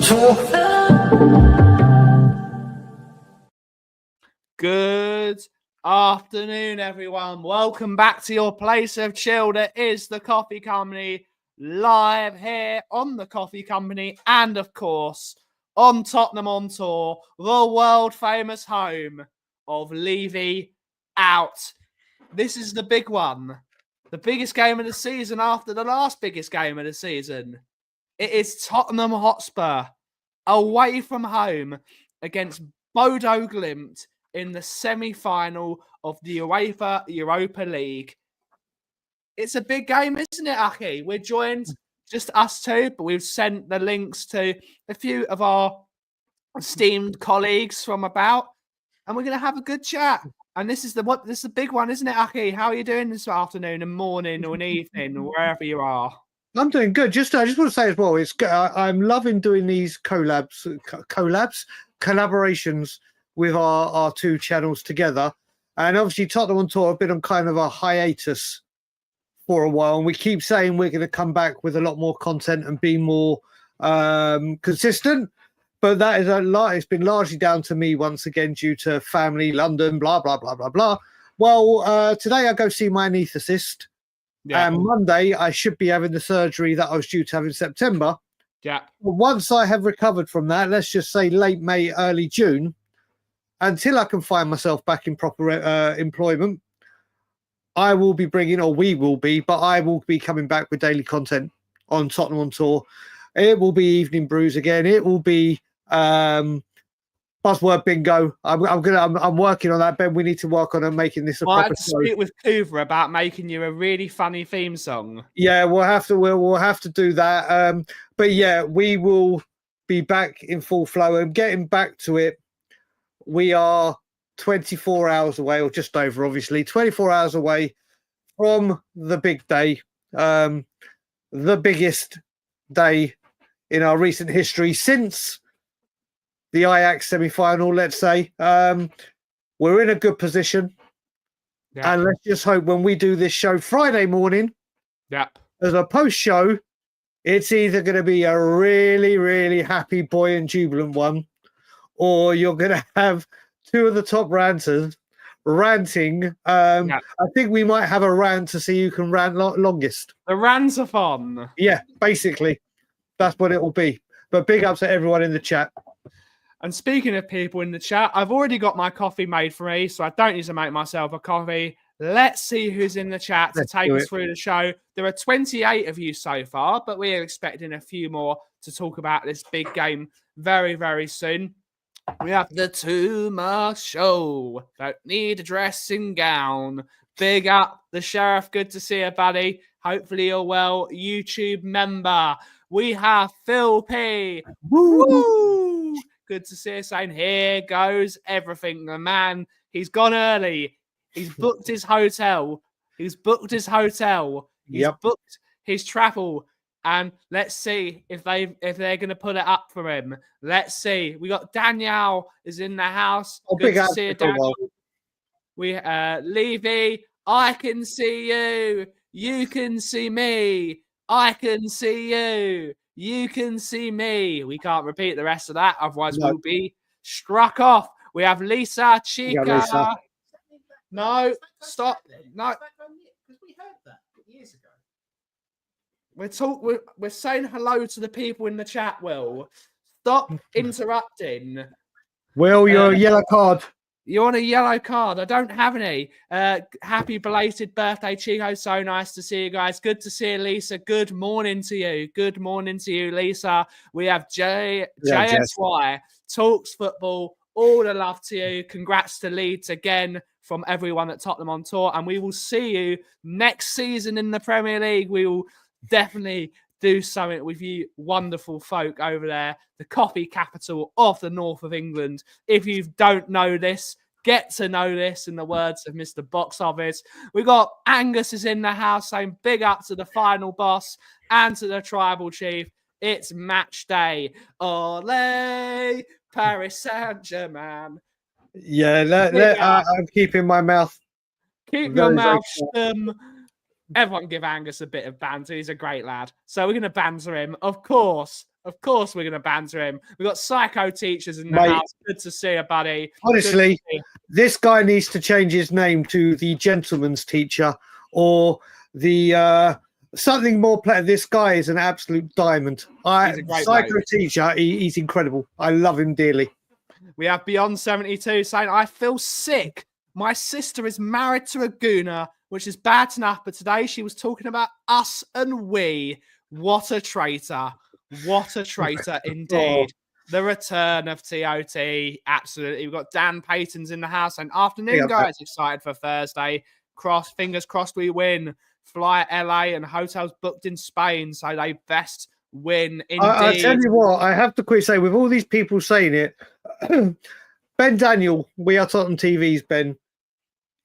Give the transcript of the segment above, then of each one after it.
tour. Good afternoon, everyone. Welcome back to your place of chill. That is the Coffee Company, live here on the Coffee Company and, of course, on Tottenham on Tour, the world-famous home of Levy out. This is the big one, the biggest game of the season after the last biggest game of the season. It is Tottenham Hotspur away from home against Bodo Glimt in the semi-final of the UEFA Europa League. It's a big game, isn't it, Aki? We're joined, just us two, but we've sent the links to a few of our esteemed colleagues from about, and we're going to have a good chat. And this is the big one, isn't it, Aki? How are you doing this afternoon and morning or an evening, or wherever you are? I'm doing good. I just want to say as well, I'm loving doing these collaborations with our two channels together. And obviously Tottenham on Tour have been on kind of a hiatus for a while, and we keep saying we're going to come back with a lot more content and be more consistent. But that is it's been largely down to me once again due to family, London, blah blah blah blah blah. Well, today I go see my anaesthetist. Yeah. And Monday I should be having the surgery that I was due to have in September. Yeah. Once I have recovered from that, let's just say late May, early June, until I can find myself back in proper employment, I will be bringing, or we will be, but I will be coming back with daily content on Tottenham on Tour. It will be evening brews again. It will be buzzword bingo. I'm working on that, Ben. We need to work on making this a proper I had to speak with Kauffie about making you a really funny theme song. Yeah, we'll have to do that. But yeah, we will be back in full flow and getting back to it. We are 24 hours away, or just over, obviously, 24 hours away from the big day, the biggest day in our recent history since the Ajax semi-final, let's say. We're in a good position. Yeah. And let's just hope when we do this show Friday morning, as a post-show, it's either going to be a really, really happy, buoyant, jubilant one, or you're going to have two of the top ranters ranting. I think we might have a rant to see who can rant longest. The rant-a-thon. Yeah, basically. That's what it will be. But big ups to everyone in the chat. And speaking of people in the chat, I've already got my coffee made for me, so I don't need to make myself a coffee. Let's see who's in the chat to take us through the show. There are 28 of you so far, but we are expecting a few more to talk about this big game very, very soon. We have the Tuma Show. Don't need a dressing gown. Big up the Sheriff. Good to see you, buddy. Hopefully you're well. YouTube member. We have Phil P. Woo! Good to see you saying, here goes everything. The man, he's gone early. He's booked his hotel. He's booked his travel. And let's see if they're going to put it up for him. Let's see. We got Danielle is in the house. Good to see you, Danielle. We Levy, I can see you. You can see me. I can see you. You can see me. We can't repeat the rest of that, otherwise we'll be struck off. We have Lisa Chica. Lisa. No, stop. No. Because we heard that years ago. We're saying hello to the people in the chat, Will. Stop interrupting. Will, your yellow card. You want a yellow card? I don't have any. Happy belated birthday, Chico. So nice to see you guys. Good to see you, Lisa. Good morning to you. Good morning to you, Lisa. We have JSY, Talks Football. All the love to you. Congrats to Leeds again from everyone at Tottenham on Tour. And we will see you next season in the Premier League. We will definitely do something with you wonderful folk over there, the coffee capital of the north of England. If you don't know this, get to know this, in the words of Mr. Box Office. We got Angus is in the house saying big up to the final boss and to the tribal chief. It's match day. Ole, Paris Saint-Germain. Yeah, I'm keeping my mouth. Keep your mouth shut. Everyone give Angus a bit of banter. He's a great lad. So we're going to banter him. Of course, Of course, we're going to banter him. We've got psycho teachers in the Mate. house. Good to see you, buddy. Honestly, Good to see you. this guy needs to change his name to the gentleman's teacher or the something more. This guy is an absolute diamond. He's a great Psycho bloke. teacher. He's incredible. I love him dearly. We have Beyond 72 saying, I feel sick. My sister is married to a gooner, which is bad enough, but today she was talking about us and we. What a traitor. What a traitor indeed. The return of TOT. Absolutely. We've got Dan Payton's in the house. And afternoon, guys. Excited for Thursday. Fingers crossed we win. Fly LA and hotels booked in Spain. So they best win indeed. I tell you what, I have to quickly say, with all these people saying it, Ben Daniel, We Are Tottenham TV's Ben,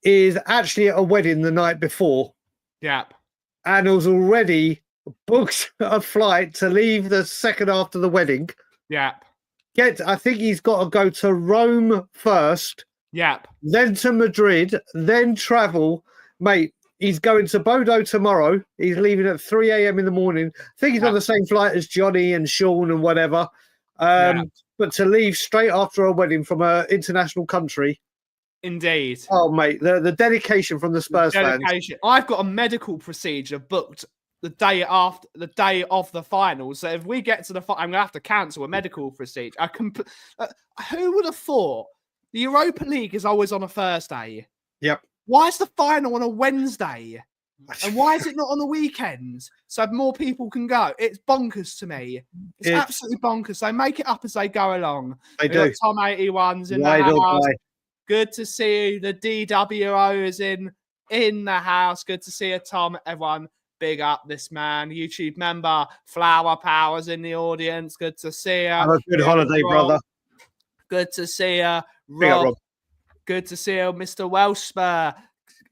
is actually at a wedding the night before. Yep. And was already booked a flight to leave the second after the wedding. Yep. I think he's got to go to Rome first. Yep. Then to Madrid, then travel. Mate, he's going to Bodo tomorrow. He's leaving at 3 a.m. in the morning. I think he's on the same flight as Johnny and Sean and whatever. But to leave straight after a wedding from an international country. Indeed. Oh, mate, the dedication from the Spurs fans. I've got a medical procedure booked the day of the final. So if we get to the final, I'm going to have to cancel a medical procedure. Who would have thought the Europa League is always on a Thursday? Yep. Why is the final on a Wednesday? And why is it not on the weekends? So more people can go. It's bonkers to me. It's absolutely bonkers. They make it up as they go along. They do. Tom 81's in the house. Good to see you. The DWO is in the house. Good to see you, Tom. Everyone, big up this man. YouTube member, Flower Powers in the audience. Good to see you. Have a good holiday, brother. Good to see you, Rob. Good to see you, Mr. Welshspur.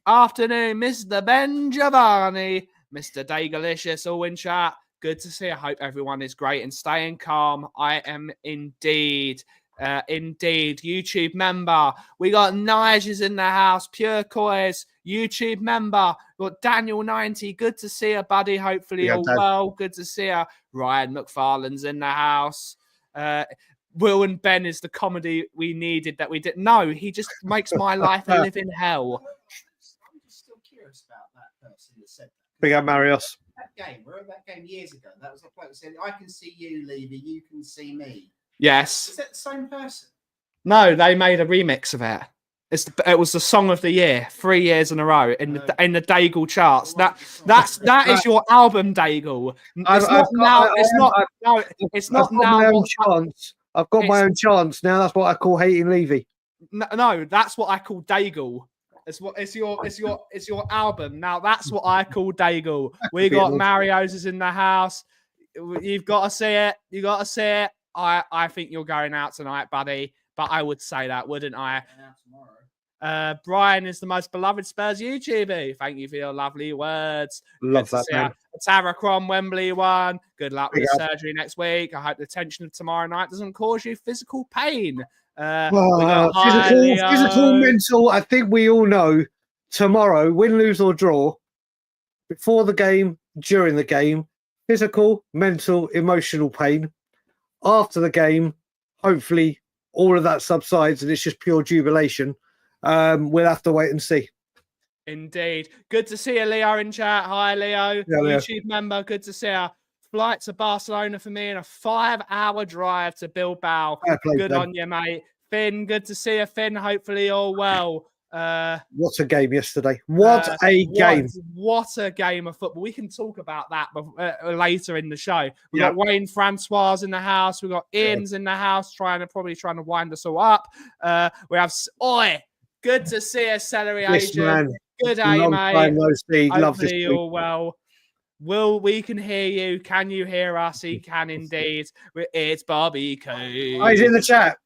Afternoon, Mr. Ben Giovanni. Mr. Dagalicious, all in chat. Good to see you. I hope everyone is great and staying calm. I am indeed. YouTube member. We got Nigel's in the house. Pure Coys, YouTube member. We got Daniel 90. Good to see you, buddy. Hopefully all well. Good to see you. Ryan McFarlane's in the house. Will and Ben is the comedy we needed that we didn't know. He just makes my life a living hell. I'm just still curious about that person that said that. Big up, Marius. That game, we were at that game years ago. That was a player that said, I can see you, Levy, you can see me. Yes. Is that the same person? No, they made a remix of it. It was the song of the year 3 years in a row in the Daigle charts. That is your album, Daigle. It's not now. I've got my own chance now. That's what I call hating Levy. No, that's what I call Daigle. It's your album. Now that's what I call Daigle. We got Mario's is in the house. You've got to see it. You got to see it. I think you're going out tonight, buddy. But I would say that, wouldn't I? Brian is the most beloved Spurs YouTuber. Thank you for your lovely words. Love that, man. Tara Crom, Wembley one. Good luck with surgery next week. I hope the tension of tomorrow night doesn't cause you physical pain. Physical, mental. I think we all know tomorrow, win, lose or draw, before the game, during the game, physical, mental, emotional pain. After the game, hopefully all of that subsides and it's just pure jubilation. We'll have to wait and see. Indeed. Good to see you, Leo, in chat. Hi, Leo. YouTube member. Good to see you. Flight to Barcelona for me and a 5-hour drive to Bilbao. Good on you, mate. Finn, good to see you, Finn. Hopefully all well. What a game yesterday. What a game of football. We can talk about that later in the show. We've got Wayne Francois in the house. We've got Ian's in the house trying to wind us all up. We have good to see you, Celery Agent. Man. Good day, mate. Hopefully you're all well. Will, we can hear you. Can you hear us? He can indeed. It's barbecue. Oh, he's in the chat.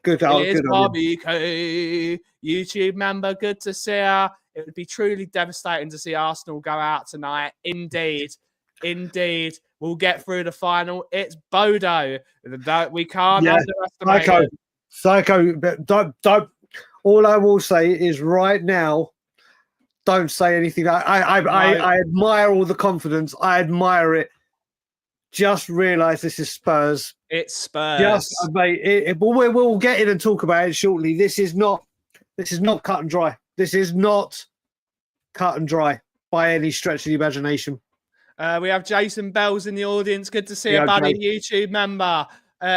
Good. It's barbecue. YouTube member, good to see you. It would be truly devastating to see Arsenal go out tonight. Indeed. We'll get through the final. It's Bodo. We can't underestimate it. Psycho. Don't. All I will say is right now, don't say anything. I admire all the confidence. I admire it just realised this is Spurs. It's Spurs. Just, mate, we'll get in and talk about it shortly. This is not cut and dry. This is not cut and dry by any stretch of the imagination. We have Jason Bells in the audience. Good to see a buddy YouTube member.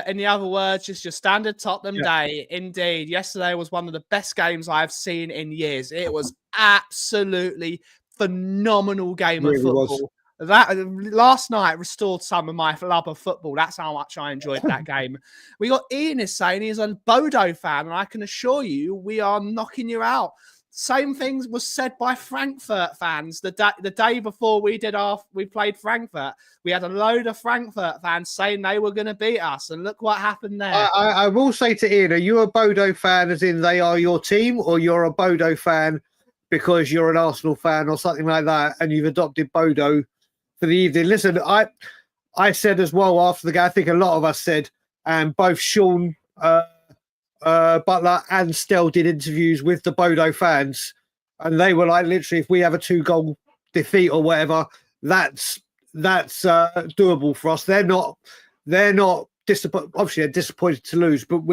In the other words, just your standard Tottenham day. Indeed. Yesterday was one of the best games I've seen in years. It was absolutely phenomenal game of football. That last night restored some of my love of football. That's how much I enjoyed that game. We got Ian is saying he's a Bodo fan, and I can assure you we are knocking you out. Same things was said by Frankfurt fans the day before we played Frankfurt. We had a load of Frankfurt fans saying they were going to beat us, and look what happened there. I will say to Ian, are you a Bodo fan as in they are your team, or you're a Bodo fan because you're an Arsenal fan or something like that, and you've adopted Bodo for the evening? Listen, I said as well after the game, I think a lot of us said, and both Sean Butler and Stell did interviews with the Bodo fans, and they were like, literally, if we have a 2-goal defeat or whatever, that's doable for us. They're not disappointed. Obviously, they're disappointed to lose, but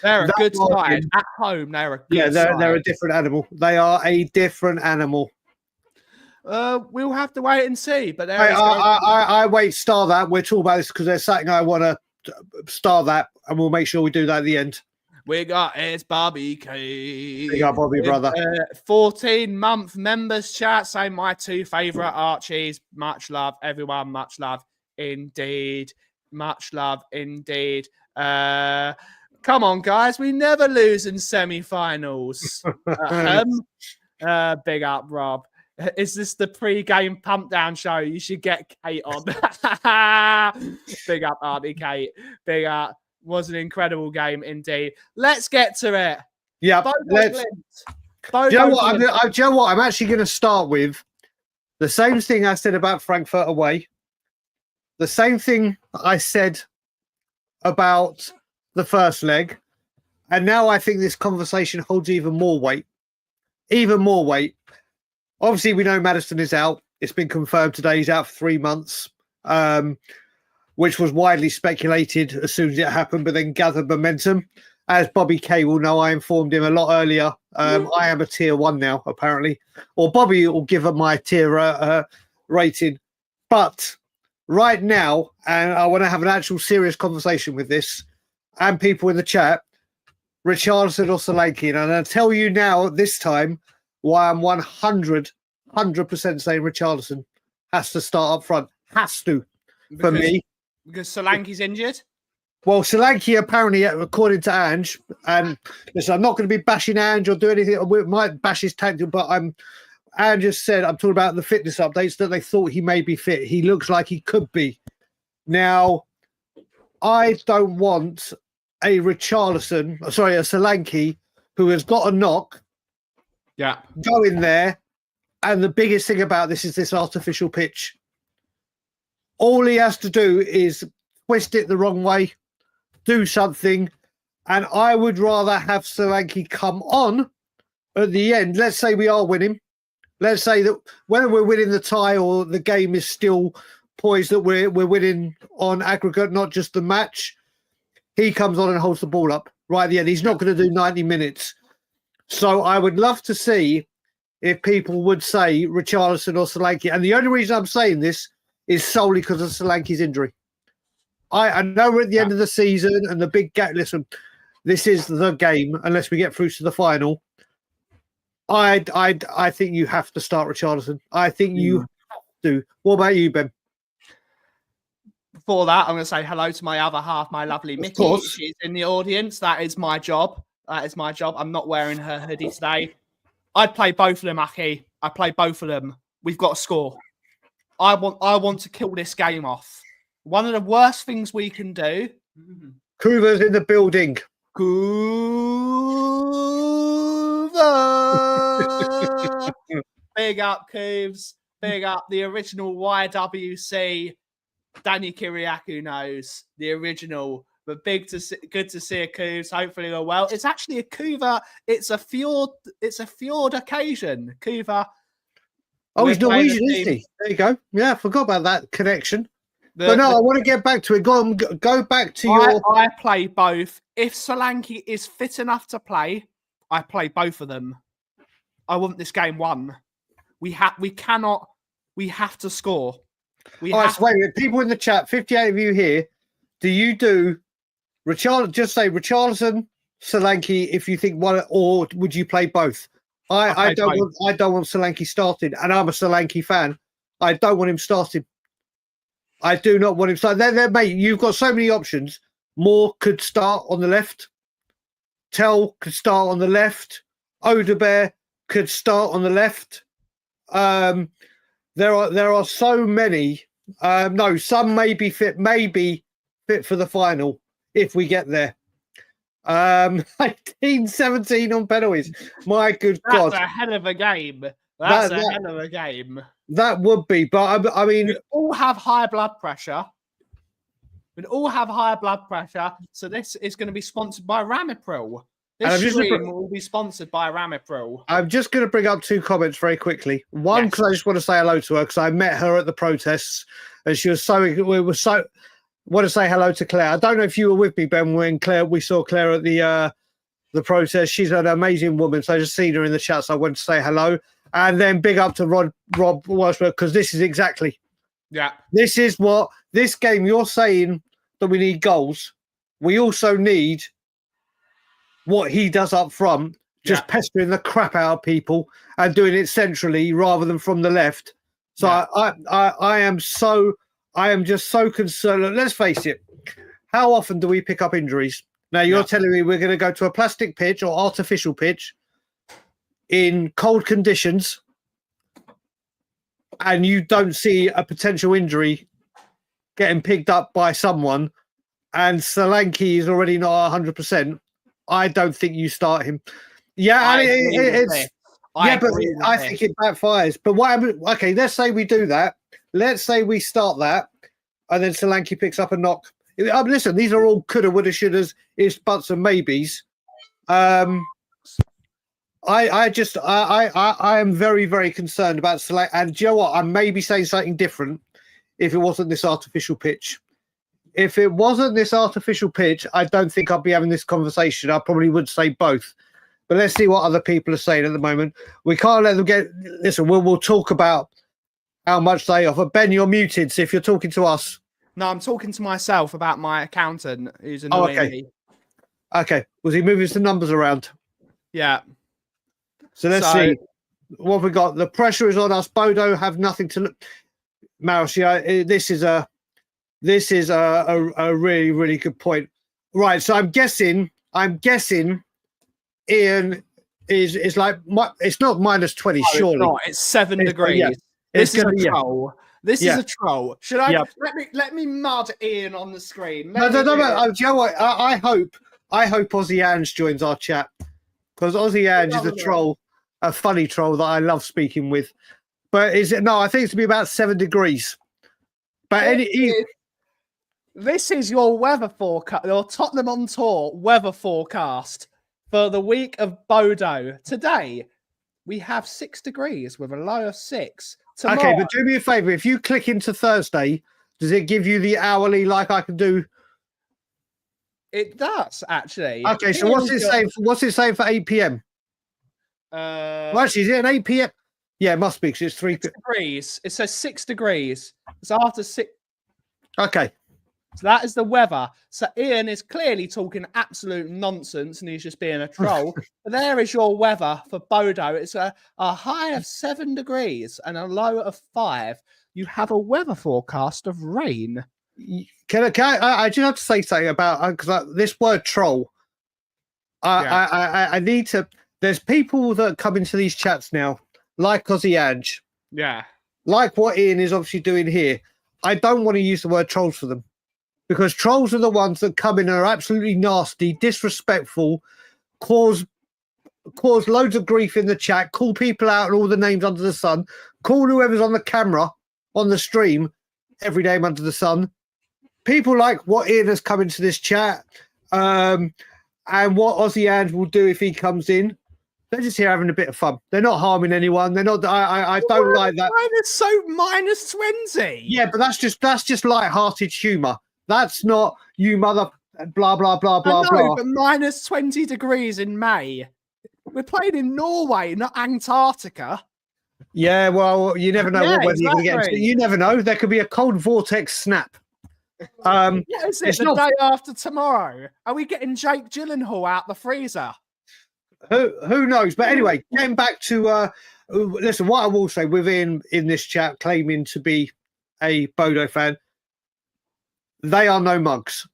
they're a good side at home. They're a good side. They're a different animal. They are a different animal. We'll have to wait and see. But I wait. Star that. We're talking about this because there's something I want to star that, and we'll make sure we do that at the end. We got it's Bobby K. We got Bobby, brother. 14-month members chat saying my 2 favourite Archies. Much love, everyone. Much love indeed. Much love indeed. Come on, guys. We never lose in semi-finals. Big up, Rob. Is this the pre-game pump down show? You should get Kate on. Big up, Auntie Kate. Big up. Was an incredible game indeed. Let's get to it. Yeah, Do you know what? I'm actually going to start with the same thing I said about Frankfurt away. The same thing I said about the first leg. And now I think this conversation holds even more weight. Even more weight. Obviously, we know Maddison is out. It's been confirmed today. He's out for 3 months. Which was widely speculated as soon as it happened, but then gathered momentum. As Bobby K will know, I informed him a lot earlier. I am a tier 1 now, apparently. Or Bobby will give up my tier rating. But right now, and I want to have an actual serious conversation with this, and people in the chat, Richarlison or Solanke. And I'll tell you now, this time, why I'm 100% saying Richarlison has to start up front. Has to, for me. Because Solanke's injured? Well, Solanke apparently, according to Ange, and listen, I'm not going to be bashing Ange or do anything. We might bash his tactic, but Ange just said, I'm talking about the fitness updates, that they thought he may be fit. He looks like he could be. Now, I don't want a Solanke who has got a knock. Yeah. Go in there. And the biggest thing about this is this artificial pitch. All he has to do is twist it the wrong way, do something, and I would rather have Solanke come on at the end. Let's say we are winning. Let's say that whether we're winning the tie or the game is still poised that we're winning on aggregate, not just the match. He comes on and holds the ball up right at the end. He's not going to do 90 minutes. So I would love to see if people would say Richarlison or Solanke. And the only reason I'm saying this is solely because of Solanke's injury. I know we're at the end of the season and the big gap. Listen, this is the game unless we get through to the final. I think you have to start Richarlison. I think you have to. What about you, Ben? Before that, I'm going to say hello to my other half, my lovely Mickey. She's in the audience. That is my job. I'm not wearing her hoodie today. I'd play both of them, Aki. I play both of them. We've got to score. I want to kill this game off. One of the worst things we can do. Kuva's in the building. Kuva. Big up, Coves. Big up the original YWC. Danny Kiriakou knows the original. But good to see a Coves. Hopefully they're well. It's actually a Kuva. It's a fjord occasion. Kuva. Oh, he's Norwegian, isn't he? There you go. Yeah, I forgot about that connection. But no, I want to get back to it. Go back to your. I play both. If Solanke is fit enough to play, I play both of them. I want this game won. We have to score. So wait, people in the chat, 58 of you here. Do you do just say Richarlison, Solanke if you think one, or would you play both? I don't want Solanke starting, and I'm a Solanke fan. I don't want him starting. I do not want him starting. Mate, you've got so many options. Moore could start on the left. Tell could start on the left. Odebear could start on the left. There are so many. No, some may be fit for the final if we get there. 18-17 on penalties. My good God. That's a hell of a game. That's a hell of a game. That would be, but I mean... We all have high blood pressure. So this is going to be sponsored by Ramipril. This stream will be sponsored by Ramipril. I'm just going to bring up two comments very quickly. One, because I just want to say hello to her, because I met her at the protests, and she was want to say hello to Claire. I don't know if you were with me, Ben, when we saw Claire at the protest. She's an amazing woman, so I just seen her in the chat, so I wanted to say hello. And then big up to Rob Washburn, because this is exactly. Yeah. This is what this game, you're saying that we need goals. We also need what he does up front, just pestering the crap out of people and doing it centrally rather than from the left. So I am just so concerned. Let's face it. How often do we pick up injuries? Now you're telling me we're going to go to a plastic pitch or artificial pitch in cold conditions and you don't see a potential injury getting picked up by someone and Solanke is already not 100%. I don't think you start him. Yeah, I think it backfires. But let's say we do that. Let's say we start that, and then Solanke picks up a knock. Listen, these are all coulda, woulda, shouldas, ifs, buts, and maybes. I am very, very concerned about Solanke. And do you know what? I may be saying something different if it wasn't this artificial pitch. If it wasn't this artificial pitch, I don't think I'd be having this conversation. I probably would say both. But let's see what other people are saying at the moment. We can't let them get... Listen, we'll talk about how much they offer. Ben, you're muted, so if you're talking to us... No, I'm talking to myself about my accountant who's annoying me. Okay. Was he moving some numbers around? Yeah. So let's see. What have we got? The pressure is on us. Bodo have nothing to look... Mauricio, this is a really, really good point. Right, so I'm guessing Ian is like... It's not minus 20, surely. It's not. It's 7 degrees. Yeah. This is a troll. This is a troll. Should I let me mud Ian on the screen? No. Do you know what? I hope Aussie Ange joins our chat, because Aussie Ange is a troll, a funny troll that I love speaking with. But I think it's to be about 7 degrees. But this is your weather forecast, your Tottenham on tour weather forecast for the week of Bodo. Today we have 6 degrees with a low of 6. Tomorrow, okay, but do me a favour. If you click into Thursday, does it give you the hourly like I can do? It does, actually. Okay, so what's it saying for 8 p.m.? Well, actually, is it an 8 p.m.? Yeah, it must be, because it's 3 degrees. It says 6 degrees. It's after 6. Okay. So that is the weather. So Ian is clearly talking absolute nonsense and he's just being a troll. But there is your weather for Bodo. It's a high of 7 degrees and a low of 5. You have a weather forecast of rain. I just have to say something about because this word troll. I need to. There's people that come into these chats now, like Aussie Ange. Yeah. Like what Ian is obviously doing here. I don't want to use the word trolls for them. Because trolls are the ones that come in and are absolutely nasty, disrespectful, cause loads of grief in the chat, call people out and all the names under the sun, call whoever's on the camera, on the stream, every name under the sun. People like what Ian has come into this chat and what Aussie Ange will do if he comes in. They're just here having a bit of fun. They're not harming anyone. They're not. I don't like that. Minus 20. Yeah, but that's just light-hearted humour. That's not you mother blah blah blah blah I know, blah. but minus 20 degrees in May. We're playing in Norway, not Antarctica. Yeah, well, you never know what weather you're going to get into. exactly. You never know. There could be a cold vortex snap. What is it? it's The not- day after tomorrow? Are we getting Jake Gyllenhaal out the freezer? Who knows? But anyway, getting back to listen, what I will say within in this chat claiming to be a Bodo fan, they are no mugs.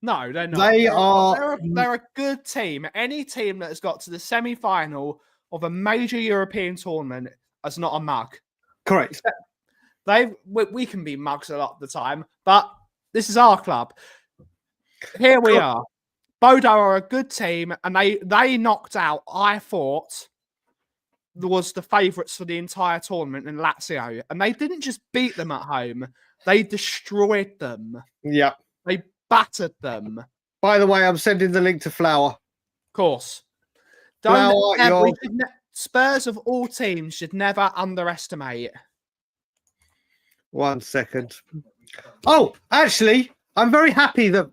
No, they're not. They're a good team. Any team that has got to the semi-final of a major European tournament is not a mug. Correct. We can be mugs a lot of the time, but this is our club. Here we are. Bodo are a good team, and they knocked out, I thought, was the favourites for the entire tournament in Lazio. And they didn't just beat them at home, they destroyed them. Yeah. They battered them. By the way, I'm sending the link to Flower. Of course. Spurs of all teams should never underestimate. 1 second. Oh, actually, I'm very happy that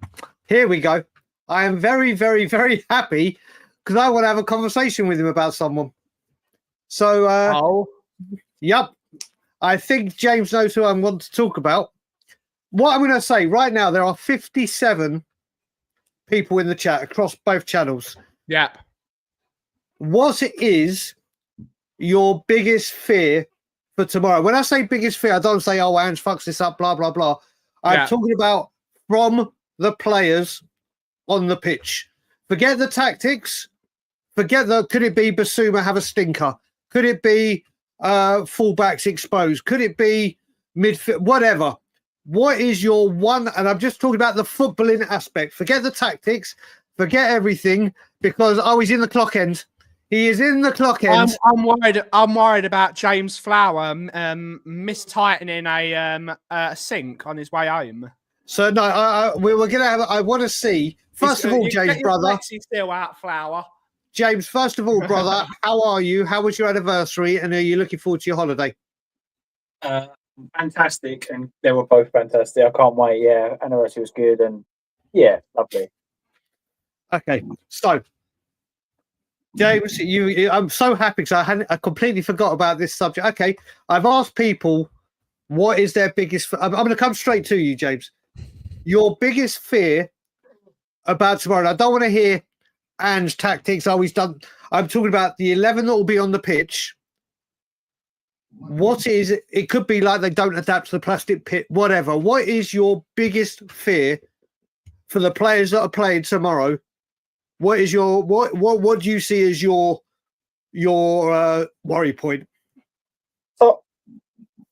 here we go. I am very, very, very happy because I want to have a conversation with him about someone. So, yep. I think James knows who I want to talk about. What I'm going to say right now, there are 57 people in the chat across both channels. Yep. What is your biggest fear for tomorrow? When I say biggest fear, I don't say, oh, Ange fucks this up, blah, blah, blah. I'm talking about from the players on the pitch. Forget the tactics. Could it be Basuma have a stinker? Could it be fullbacks exposed? Could it be midfield? Whatever. What is your one? And I'm just talking about the footballing aspect. Forget the tactics. Forget everything because he's in the clock end. He is in the clock end. I'm worried about James Flower mistightening a sink on his way home. So no, we're gonna have. I want to see. First of all, James, brother. Still out, Flower. James, first of all, brother, how are you? How was your anniversary? And are you looking forward to your holiday? Fantastic, and they were both fantastic. I can't wait. Yeah, anniversary was good, and yeah, lovely. Okay, so James, I'm so happy because I completely forgot about this subject. Okay, I've asked people what is their biggest. I'm going to come straight to you, James. Your biggest fear about tomorrow. And I don't want to hear Ange's tactics. Always done. I'm talking about the 11 that will be on the pitch. What is it? It could be like they don't adapt to the plastic pit. Whatever. What is your biggest fear for the players that are playing tomorrow? What is your what do you see as your worry point? So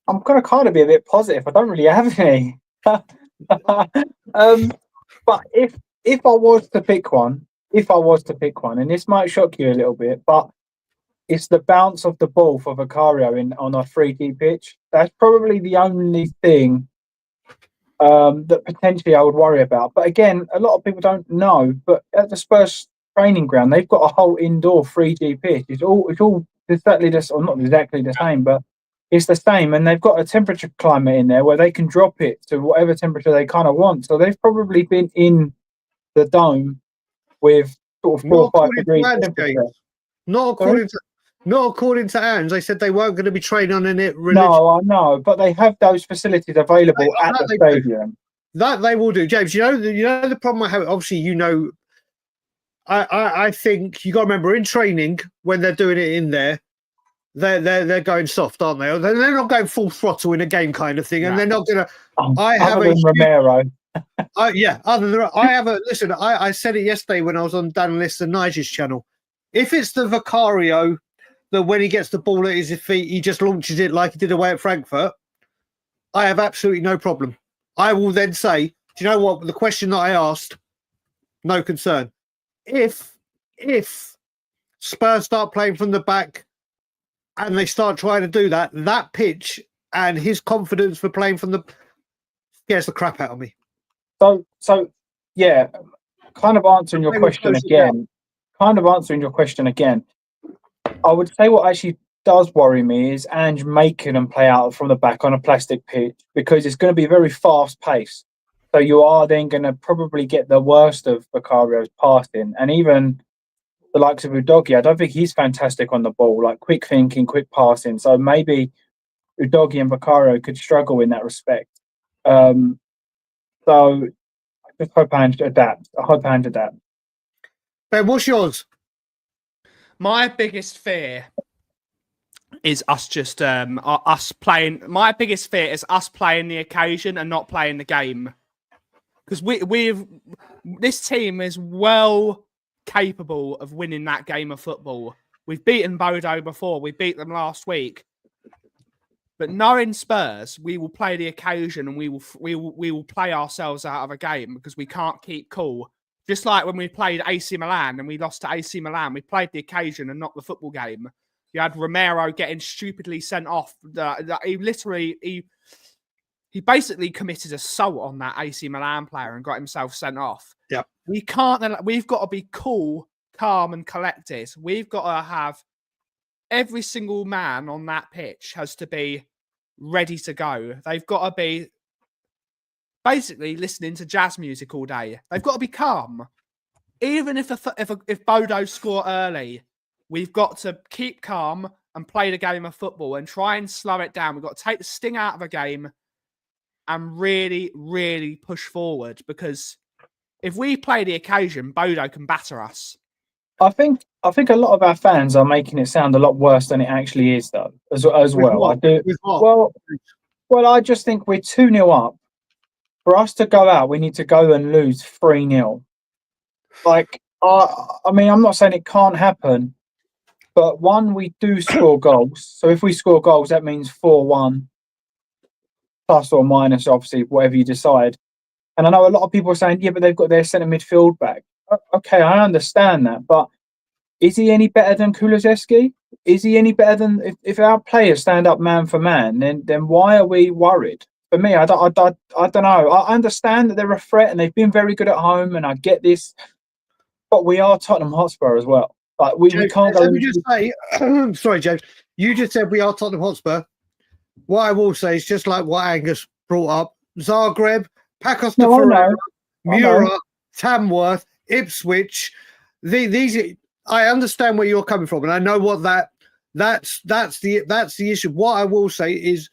I'm going to kind of be a bit positive. I don't really have any. But if I was to pick one, and this might shock you a little bit, but it's the bounce of the ball for Vicario on a 3D pitch. That's probably the only thing that potentially I would worry about. But again, a lot of people don't know, but at the Spurs training ground, they've got a whole indoor 3D pitch. It's all exactly the, or not exactly the same, but it's the same. And they've got a temperature climate in there where they can drop it to whatever temperature they kind of want. So they've probably been in the dome with sort of 4 or 5 degrees temperature. Not according to Ange. They said they weren't going to be training on it. No, I know, but they have those facilities available at the stadium. That they will do, James. You know the problem I have. Obviously, I think you got to remember in training when they're doing it in there, they're going soft, aren't they? They're not going full throttle in a game kind of thing, and they're not going to. Romero. Listen, I said it yesterday when I was on Dan List and Nigel's channel. If it's the Vicario that when he gets the ball at his feet, he just launches it like he did away at Frankfurt, I have absolutely no problem. I will then say, do you know what? The question that I asked, no concern. If Spurs start playing from the back and they start trying to do that pitch and his confidence for playing from the scares the crap out of me. So yeah, kind of answering your question again. I would say what actually does worry me is Ange making them play out from the back on a plastic pitch, because it's going to be very fast paced. So you are then going to probably get the worst of Vicario's passing, and even the likes of Udogie. I don't think he's fantastic on the ball, like quick thinking, quick passing. So maybe Udogie and Vicario could struggle in that respect. So I just hope Ange adapt. I hope Ange adapt. Ben, what's yours? My biggest fear is us just us playing. My biggest fear is us playing the occasion and not playing the game, because this team is well capable of winning that game of football. We've beaten Bodo before. We beat them last week. But knowing Spurs, we will play the occasion and we will play ourselves out of a game, because we can't keep cool. Just like when we played AC Milan and we lost to AC Milan, we played the occasion and not the football game. You had Romero getting stupidly sent off. He basically committed assault on that AC Milan player and got himself sent off. Yeah, we can't. We've got to be cool, calm, and collected. We've got to have every single man on that pitch has to be ready to go. They've got to be basically listening to jazz music all day. They've got to be calm. Even if Bodo score early, we've got to keep calm and play the game of football and try and slow it down. We've got to take the sting out of a game and really, really push forward, because if we play the occasion, Bodo can batter us. I think a lot of our fans are making it sound a lot worse than it actually is, though. As well, what? I do. With what? Well, I just think we're 2-0 up. For us to go out, we need to go and lose 3-0. Like, I mean, I'm not saying it can't happen, but one, we do score goals. So if we score goals, that means 4-1, plus or minus, obviously, whatever you decide. And I know a lot of people are saying, yeah, but they've got their centre midfield back. Okay, I understand that, but is he any better than Kulusevski? Is he any better than if our players stand up man for man? Then why are we worried? For me, I don't know. I understand that they're a threat and they've been very good at home, and I get this, but we are Tottenham Hotspur as well. Like we can't go. Let me just say, sorry, James. You just said we are Tottenham Hotspur. What I will say is just like what Angus brought up: Zagreb, Pacos de Ferreira, Mura, Tamworth, Ipswich. These I understand where you're coming from, and I know what that's the issue. What I will say is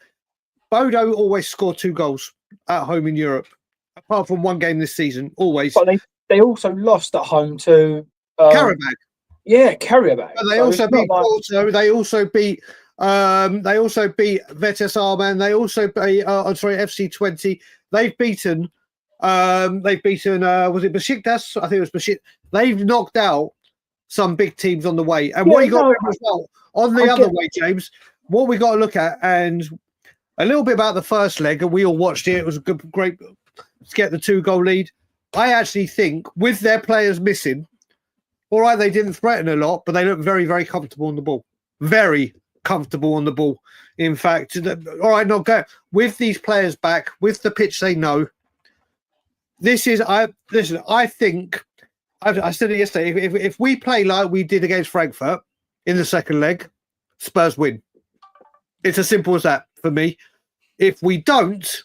Bodo always scored 2 goals at home in Europe, apart from one game this season. Always. But they also lost at home to Karabakh. Yeah, Karabakh. But they also beat Porto. They also beat Vitesse Arnhem. They also beat FC 20. They've beaten was it Besiktas? I think it was Besiktas. They've knocked out some big teams on the way. And what you got to look as well on the other way, James, what we got to look at, and a little bit about the first leg, and we all watched it. It was a great to get the 2-goal lead. I actually think with their players missing, all right, they didn't threaten a lot, but they looked very, very comfortable on the ball. Very comfortable on the ball. In fact, all right, not go with these players back, with the pitch they know. I think I said it yesterday. If we play like we did against Frankfurt in the second leg, Spurs win. It's as simple as that for me. If we don't,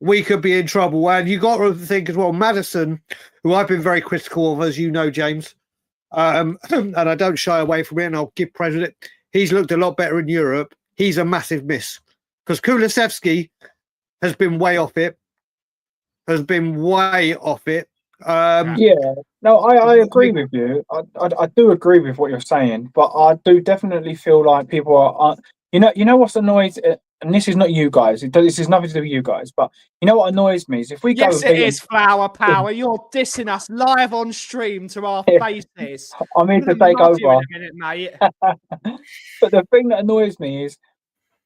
we could be in trouble. And you got to think as well, Maddison, who I've been very critical of, as you know, James, and I don't shy away from it, and I'll give credit. He's looked a lot better in Europe. He's a massive miss because Kulusevski has been way off it. I agree with you. I do agree with what you're saying, but I do definitely feel like people are. You know what's annoyed, and this is not you guys. This is nothing to do with you guys, but you know what annoys me is if we go. Yes, it is Flower Power. You're dissing us live on stream to our faces. I'm here to take over. In a minute, mate. But the thing that annoys me is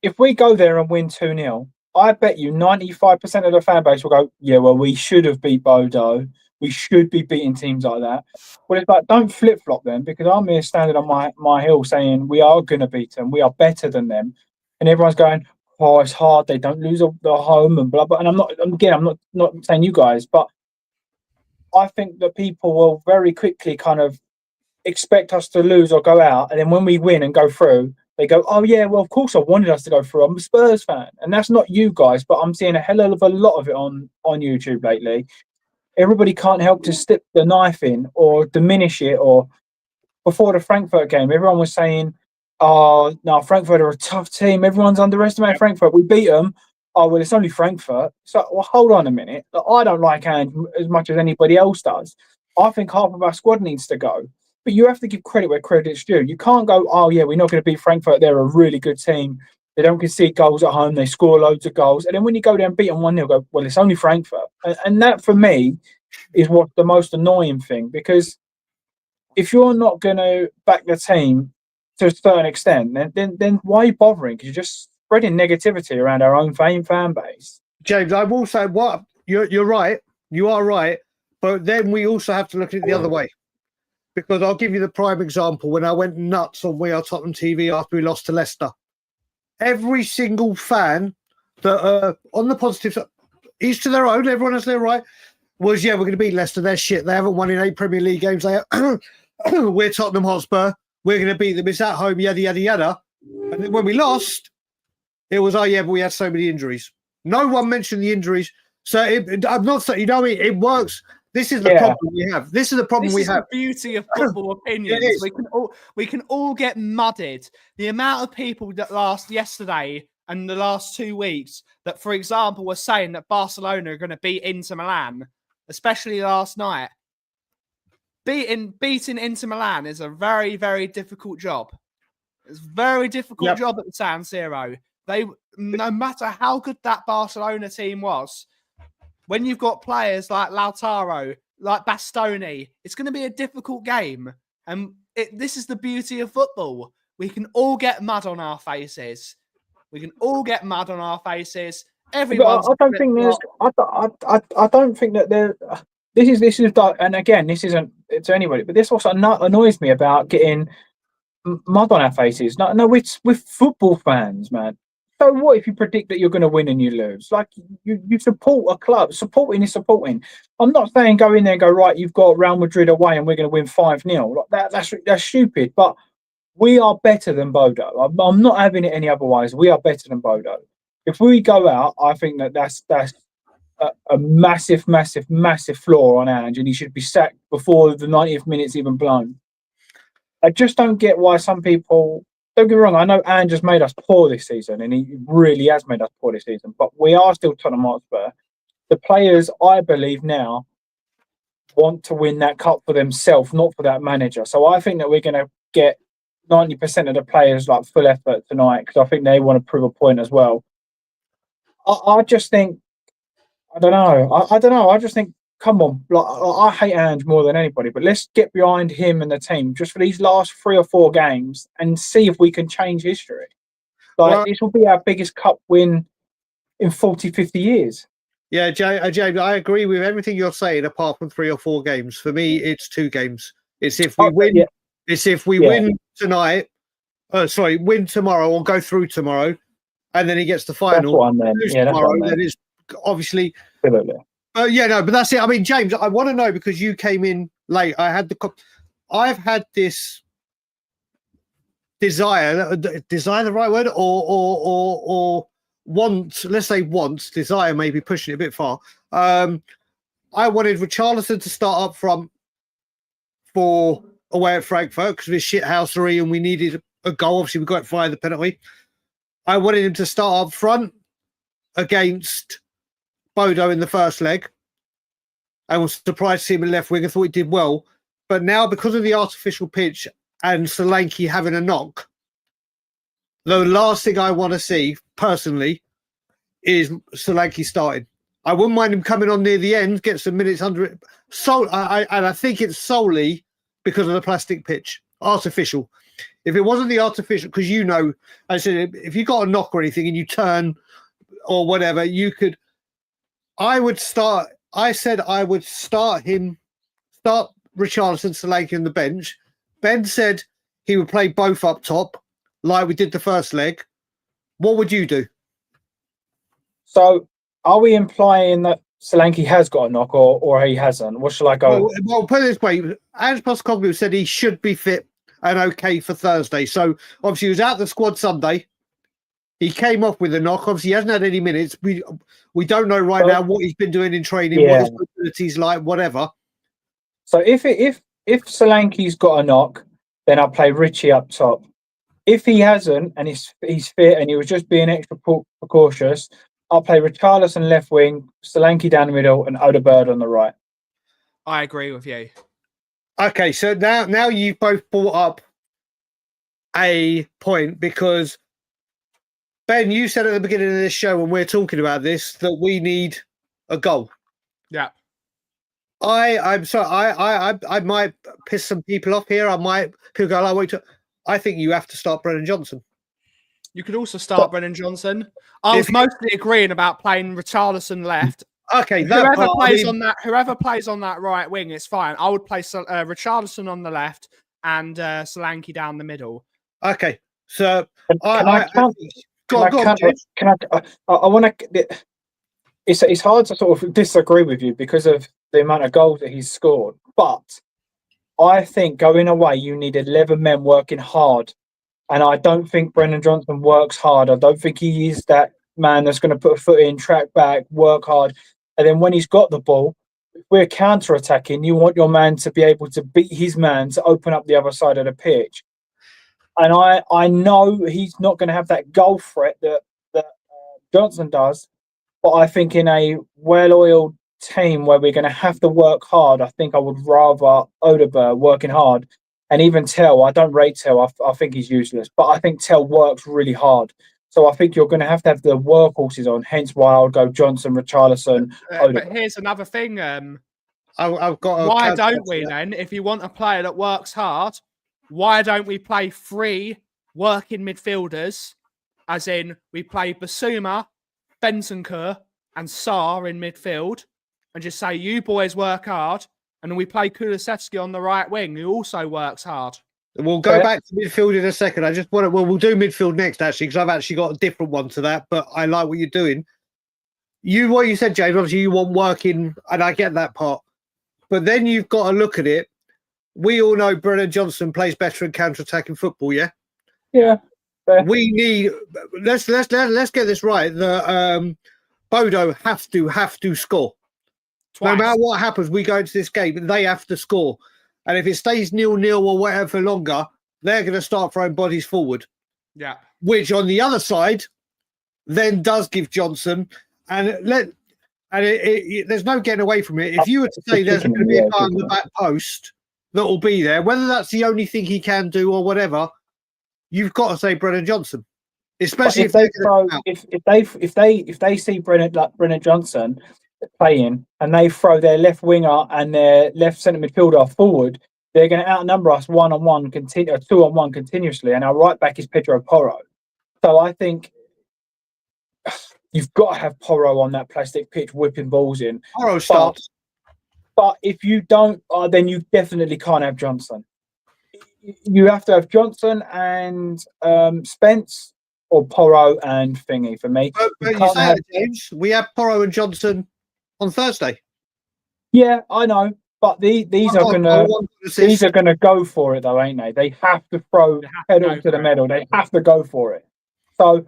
if we go there and win 2-0, I bet you 95% of the fan base will go, yeah, well, we should have beat Bodo. We should be beating teams like that. Well, it's like, don't flip-flop them, because I'm here standing on my hill saying we are going to beat them. We are better than them. And everyone's going, oh, it's hard. They don't lose the home and blah, blah. And I'm not saying you guys, but I think that people will very quickly kind of expect us to lose or go out, and then when we win and go through, they go, "Oh yeah, well of course I wanted us to go through. I'm a Spurs fan," and that's not you guys, but I'm seeing a hell of a lot of it on YouTube lately. Everybody can't help to stick the knife in or diminish it. Or before the Frankfurt game, everyone was saying, "Oh no, Frankfurt are a tough team. Everyone's underestimating Frankfurt. We beat them." Oh well, it's only Frankfurt. So well, hold on a minute. I don't like Ange as much as anybody else does. I think half of our squad needs to go. But you have to give credit where credit's due. You can't go, "Oh yeah, we're not going to beat Frankfurt. They're a really good team. They don't concede goals at home. They score loads of goals." And then when you go there and beat them 1-0, go, "Well, it's only Frankfurt." And that for me is what's the most annoying thing, because if you're not going to back the team to a certain extent, then why are you bothering? Because you're just spreading negativity around our own fan base. James, I will say what you're right. You are right. But then we also have to look at it the other way. Because I'll give you the prime example. When I went nuts on We Are Tottenham TV after we lost to Leicester, every single fan that on the positive side, each to their own, everyone has their right, was, yeah, we're going to beat Leicester. They're shit. They haven't won in 8 Premier League games. We're Tottenham Hotspur. We're going to beat them. It's at home, yada, yada, yada. And then when we lost, it was, oh, yeah, but we had so many injuries. No one mentioned the injuries. So I'm not saying, you know what I mean? It works. This is the problem we have. This is the problem we have. The beauty of football opinions. We can all get mudded. The amount of people that yesterday and the last 2 weeks that, for example, were saying that Barcelona are going to beat Inter Milan, especially last night. Beating Inter Milan is a very, very difficult job. It's a very difficult job at the San Siro. No matter how good that Barcelona team was, when you've got players like Lautaro, like Bastoni, it's going to be a difficult game. And this is the beauty of football. We can all get mud on our faces. Everyone's. I don't think there's. I don't think that there. This is. And again, this isn't to anybody, but this also annoys me about getting mud on our faces. No, we're football fans, man. So what if you predict that you're going to win and you lose? Like you support a club. Supporting is supporting. I'm not saying go in there and go, right, you've got Real Madrid away and we're going to win 5-0. Like that's stupid. But we are better than Bodo. I'm not having it any otherwise. We are better than Bodo. If we go out, I think that's a massive, massive, massive flaw on Ange, and he should be sacked before the 90th minute's even blown. I just don't get why some people. Don't get me wrong, I know Ange has made us poor this season, and he really has made us poor this season, but we are still Tottenham Hotspur. The players, I believe now, want to win that cup for themselves, not for that manager. So I think that we're going to get 90% of the players like full effort tonight, because I think they want to prove a point as well. I just think, I don't know. I just think, come on, I hate Ange more than anybody, but let's get behind him and the team just for these last 3 or 4 games and see if we can change history. This will be our biggest cup win in 40, 50 years. Yeah, James, I agree with everything you're saying, apart from 3 or 4 games. For me, it's 2 games. It's if we win. Yeah. It's if we win tonight. Win tomorrow or go through tomorrow, and then he gets the final. That's what I meant. Yeah, that's what I meant. Then it's obviously. Absolutely. But that's it. I mean, James, I want to know, because you came in late. I've had this desire the right word, or want, let's say want, desire, maybe pushing it a bit far. I wanted Richarlison to start up front for away at Frankfurt because of his shithousery and we needed a goal. Obviously, we got it via the penalty. I wanted him to start up front against Bodo in the first leg. I was surprised to see him in left wing. I thought he did well. But now, because of the artificial pitch and Solanke having a knock, the last thing I want to see, personally, is Solanke starting. I wouldn't mind him coming on near the end, get some minutes under it. And I think it's solely because of the plastic pitch, artificial. If it wasn't the artificial, because I said, if you got a knock or anything and you turn or whatever, you could. I said I would start Richarlison, Solanke on the bench. Ben said he would play both up top, like we did the first leg. What would you do? So, are we implying that Solanke has got a knock or he hasn't? What shall I go? Well, put it this way: Ange Postecoglou said he should be fit and okay for Thursday. So obviously he was out the squad Sunday. He came off with a knock. Obviously, he hasn't had any minutes. We don't know right now what he's been doing in training, what his mobility's like, whatever. So if Solanke's got a knock, then I'll play Richie up top. If he hasn't and he's fit and he was just being extra precautious, I'll play Richarlison left wing, Solanke down the middle, and Odegaard on the right. I agree with you. Okay, so now you've both brought up a point because Ben, you said at the beginning of this show when we're talking about this that we need a goal. Yeah. I'm sorry. I might piss some people off here. People go, I think you have to start Brennan Johnson. You could also start Brennan Johnson. I was mostly agreeing about playing Richarlison left. Okay, whoever plays on that right wing, it's fine. I would play Richarlison on the left and Solanke down the middle. Okay, so I want to. It's hard to sort of disagree with you because of the amount of goals that he's scored, but I think going away you need 11 men working hard. And I don't think Brennan Johnson works hard. I don't think he is that man that's going to put a foot in, track back, work hard. And then when he's got the ball, if we're counter-attacking, you want your man to be able to beat his man to open up the other side of the pitch. And I know he's not going to have that goal threat that Johnson does. But I think in a well-oiled team where we're going to have to work hard, I think I would rather Odegaard working hard. And even Tell, I don't rate Tell. I think he's useless. But I think Tell works really hard. So I think you're going to have the workhorses on. Hence why I would go Johnson, Richarlison, But here's another thing. I've got. Why don't we then, if you want a player that works hard, why don't we play 3 working midfielders? As in, we play Basuma, Bentancur, and Sarr in midfield, and just say, you boys work hard. And then we play Kulusevski on the right wing, who also works hard. We'll go back to midfield in a second. I just want to. Well, we'll do midfield next, actually, because I've actually got a different one to that. But I like what you're doing. What you said, James. Obviously, you want working, and I get that part. But then you've got to look at it. We all know Brennan Johnson plays better in counter-attacking football. Yeah. Yeah. We need. Let's get this right. The Bodo have to score. Twice. No matter what happens, we go into this game and they have to score. And if it stays 0-0 or whatever for longer, they're going to start throwing bodies forward. Yeah. Which on the other side then does give Johnson there's no getting away from it. If you were to say there's going to be a guy on the back post that will be there, whether that's the only thing he can do or whatever, you've got to say Brennan Johnson. Especially if they see Brennan Johnson playing and they throw their left winger and their left centre midfielder forward, they're going to outnumber us 1-on-1 2-on-1 continuously, and our right back is Pedro Porro. So I think you've got to have Porro on that plastic pitch whipping balls in. Porro starts. But if you don't, then you definitely can't have Johnson. You have to have Johnson and Spence or Porro and Thingy for me. But you say that, James. We have Porro and Johnson on Thursday. Yeah, I know, but these are gonna go for it though, ain't they? They have to throw pedal to the metal. They have to go for it. So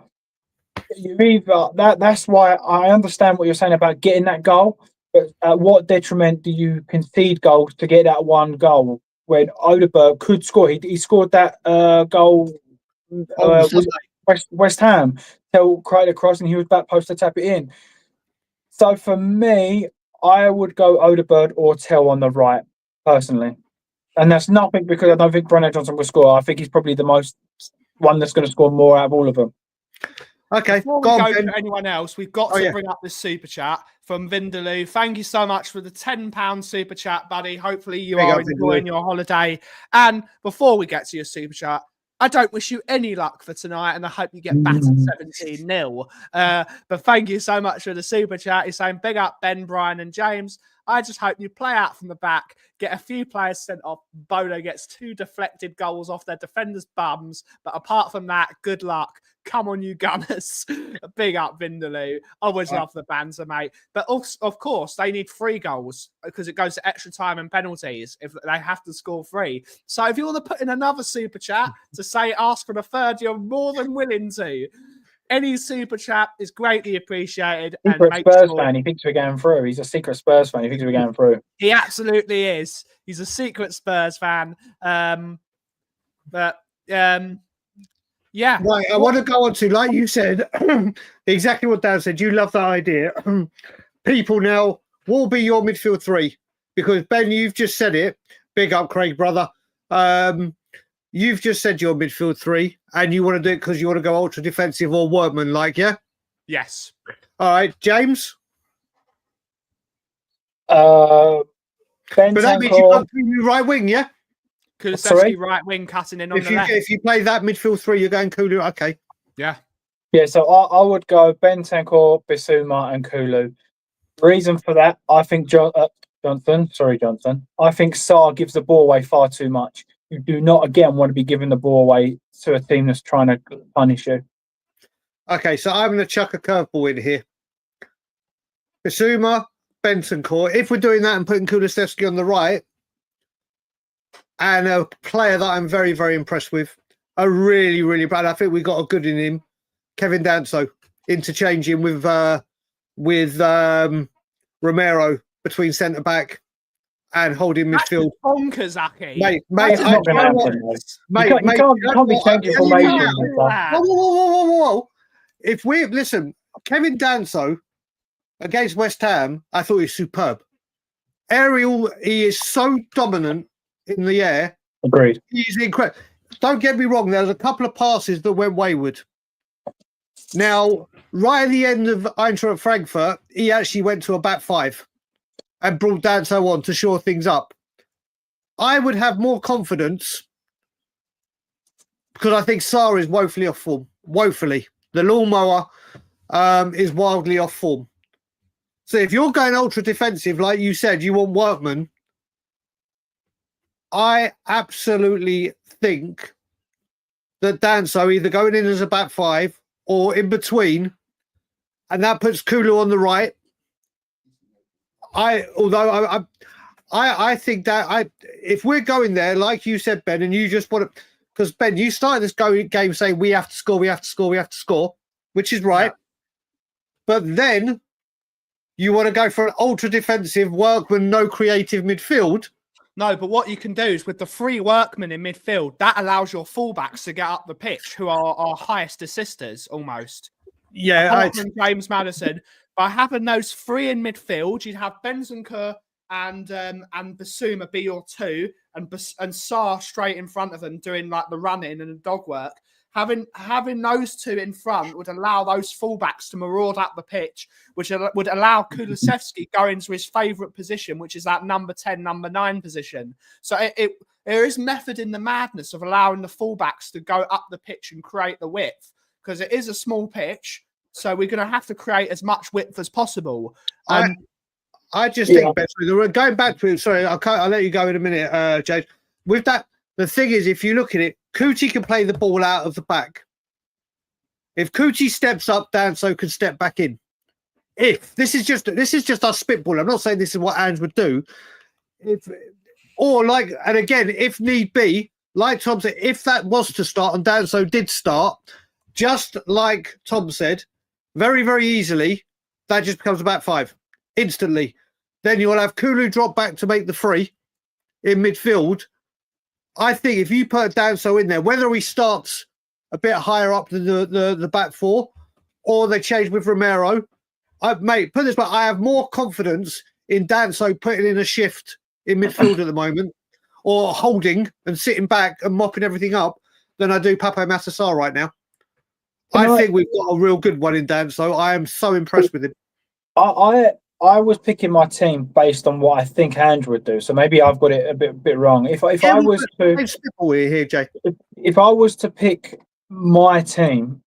you either that's why I understand what you're saying about getting that goal, but at what detriment do you concede goals to get that one goal when Odegaard could score? He scored that goal West Ham. Tell cried across and he was back post to tap it in. So for me, I would go Odegaard or Tell on the right, personally. And that's nothing because I don't think Brennan Johnson will score. I think he's probably the most one that's going to score more out of all of them. Okay. Before we go to anyone else, we've got to bring up this super chat from Vindaloo. Thank you so much for the £10 super chat, buddy. Hopefully you are enjoying your holiday. And before we get to your super chat, I don't wish you any luck for tonight, and I hope you get battered 17-0. But thank you so much for the super chat. He's saying, big up Ben, Brian, and James. I just hope you play out from the back, get a few players sent off. Bodo gets 2 deflected goals off their defenders' bums. But apart from that, good luck. Come on, you Gunners. Big up, Vindaloo. Always love the banter, mate. But also, of course, they need 3 goals because it goes to extra time and penalties if they have to score 3. So if you want to put in another super chat to say ask for a third, you're more than willing to. Any super chat is greatly appreciated. And Secret make Spurs sure fan. He thinks we're going through. He's a secret Spurs fan. He thinks we're going through. he absolutely is. He's a secret Spurs fan. Yeah. Right, I want to go on to, like you said, exactly what Dan said. You love that idea. People now will be your midfield 3 because, Ben, you've just said it. Big up, Craig, brother. You've just said your midfield 3 and you want to do it because you want to go ultra defensive or workman like, yeah? Yes. All right, James? Ben But that means you've got right wing, yeah? Kulusevski right wing cutting in on the left. If you play that midfield 3, you're going Kulu. Okay. Yeah. Yeah, so I would go Bentancur, Bissouma, and Kulu. Reason for that, I think Johnson. I think Sarr gives the ball away far too much. You do not, again, want to be giving the ball away to a team that's trying to punish you. Okay, so I'm going to chuck a curveball in here. Bissouma, Bentancur. If we're doing that and putting Kulusevski on the right, and a player that I'm very, very impressed with, a really, really bad. I think we got a good in him, Kevin Danso, interchanging with Romero between centre back and holding midfield. Bonkers, Aki. Mate, That's not going to happen. You can't be changing formation. Whoa. If we listen, Kevin Danso against West Ham, I thought he was superb. Aerial, he is so dominant in the air. Agreed. He's incredible. Don't get me wrong, there was a couple of passes that went wayward. Now, right at the end of Eintracht Frankfurt, he actually went to a back 5 and brought Danso on to shore things up. I would have more confidence because I think Sarr is woefully off form. Woefully. The lawnmower is wildly off form. So if you're going ultra defensive, like you said, you want workmen, I absolutely think that Danso either going in as a back 5 or in between, and that puts Kulu on the right. I think that if we're going there, like you said, Ben, and you just want to, because Ben, you started this game saying we have to score, which is right. Yeah. But then you want to go for an ultra defensive workman, no creative midfield. No, but what you can do is with the 3 workmen in midfield, that allows your fullbacks to get up the pitch, who are our highest assisters almost. Yeah, James Maddison. By having those 3 in midfield, you'd have Bentancur and Bissouma be your 2, and Sarr straight in front of them doing like the running and the dog work. Having those 2 in front would allow those fullbacks to maraud up the pitch, which would allow Kulusevski go into his favourite position, which is that number 10, number 9 position. So there is method in the madness of allowing the fullbacks to go up the pitch and create the width, because it is a small pitch. So we're going to have to create as much width as possible. I just think, going back to it, sorry, I'll let you go in a minute, James. With that, the thing is, if you look at it, Kuti can play the ball out of the back. If Kuti steps up, Danso can step back in. If this is just our spitball. I'm not saying this is what Ange would do. And again, if need be, like Tom said, if that was to start and Danso did start, just like Tom said, very, very easily, that just becomes a back 5 instantly. Then you'll have Kulu drop back to make the 3 in midfield. I think if you put Danso in there, whether he starts a bit higher up than the back 4 or they change with Romero, put this back, I have more confidence in Danso putting in a shift in midfield at the moment, or holding and sitting back and mopping everything up, than I do Pape Matar Sarr right now. I think we've got a real good one in Danso. I am so impressed with him. I was picking my team based on what I think Andrew would do, so maybe I've got it a bit wrong. If I was to pick my team,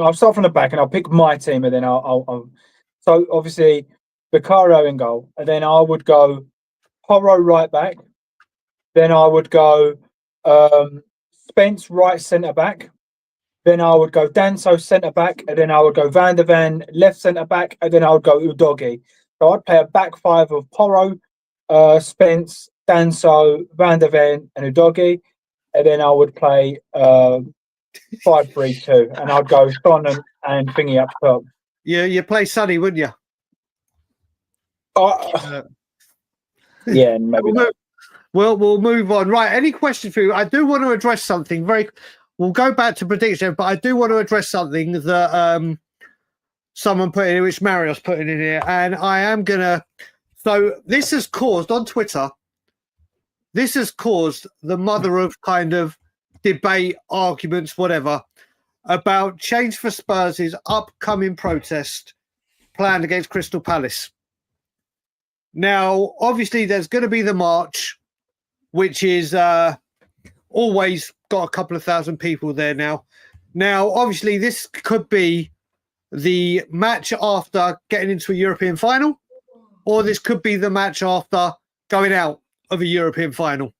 I'll start from the back and I'll pick my team, and then I'll so obviously Vicario in goal, and then I would go Porro right back, then I would go Spence right centre back. Then I would go Danso centre back, and then I would go Van der Ven left centre back, and then I would go Udogi. So I'd play a back five of Porro, Spence, Danso, Van der Ven, and Udogi, and then I would play 5-3-2, and I'd go Son and Thingy up top. You play Sonny, wouldn't you? Yeah, maybe not. We'll move on. Right. Any question for you? I do want to address something we'll go back to prediction, but I do want to address something that someone put in, which Mario's putting in here. And I am going to. So this has caused on Twitter, the mother of kind of debate, arguments, whatever, about Change for Spurs' upcoming protest planned against Crystal Palace. Now, obviously, there's going to be the march, which is always got a couple of thousand people there now. Now, obviously, this could be the match after getting into a European final, or this could be the match after going out of a European final.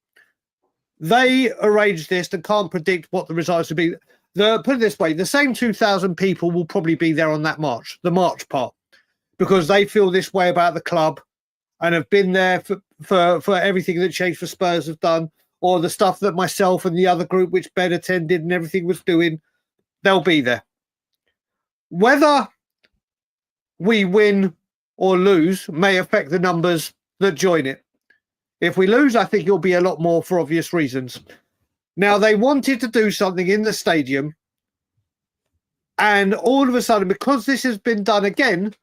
They arranged this and can't predict what the results will be. Put it this way, the same 2,000 people will probably be there on that march, the march part, because they feel this way about the club and have been there for everything that Change for Spurs have done, or the stuff that myself and the other group, which Ben attended and everything was doing. They'll be there. Whether we win or lose may affect the numbers that join it. If we lose, I think it'll be a lot more for obvious reasons. Now, they wanted to do something in the stadium, and all of a sudden, because this has been done again,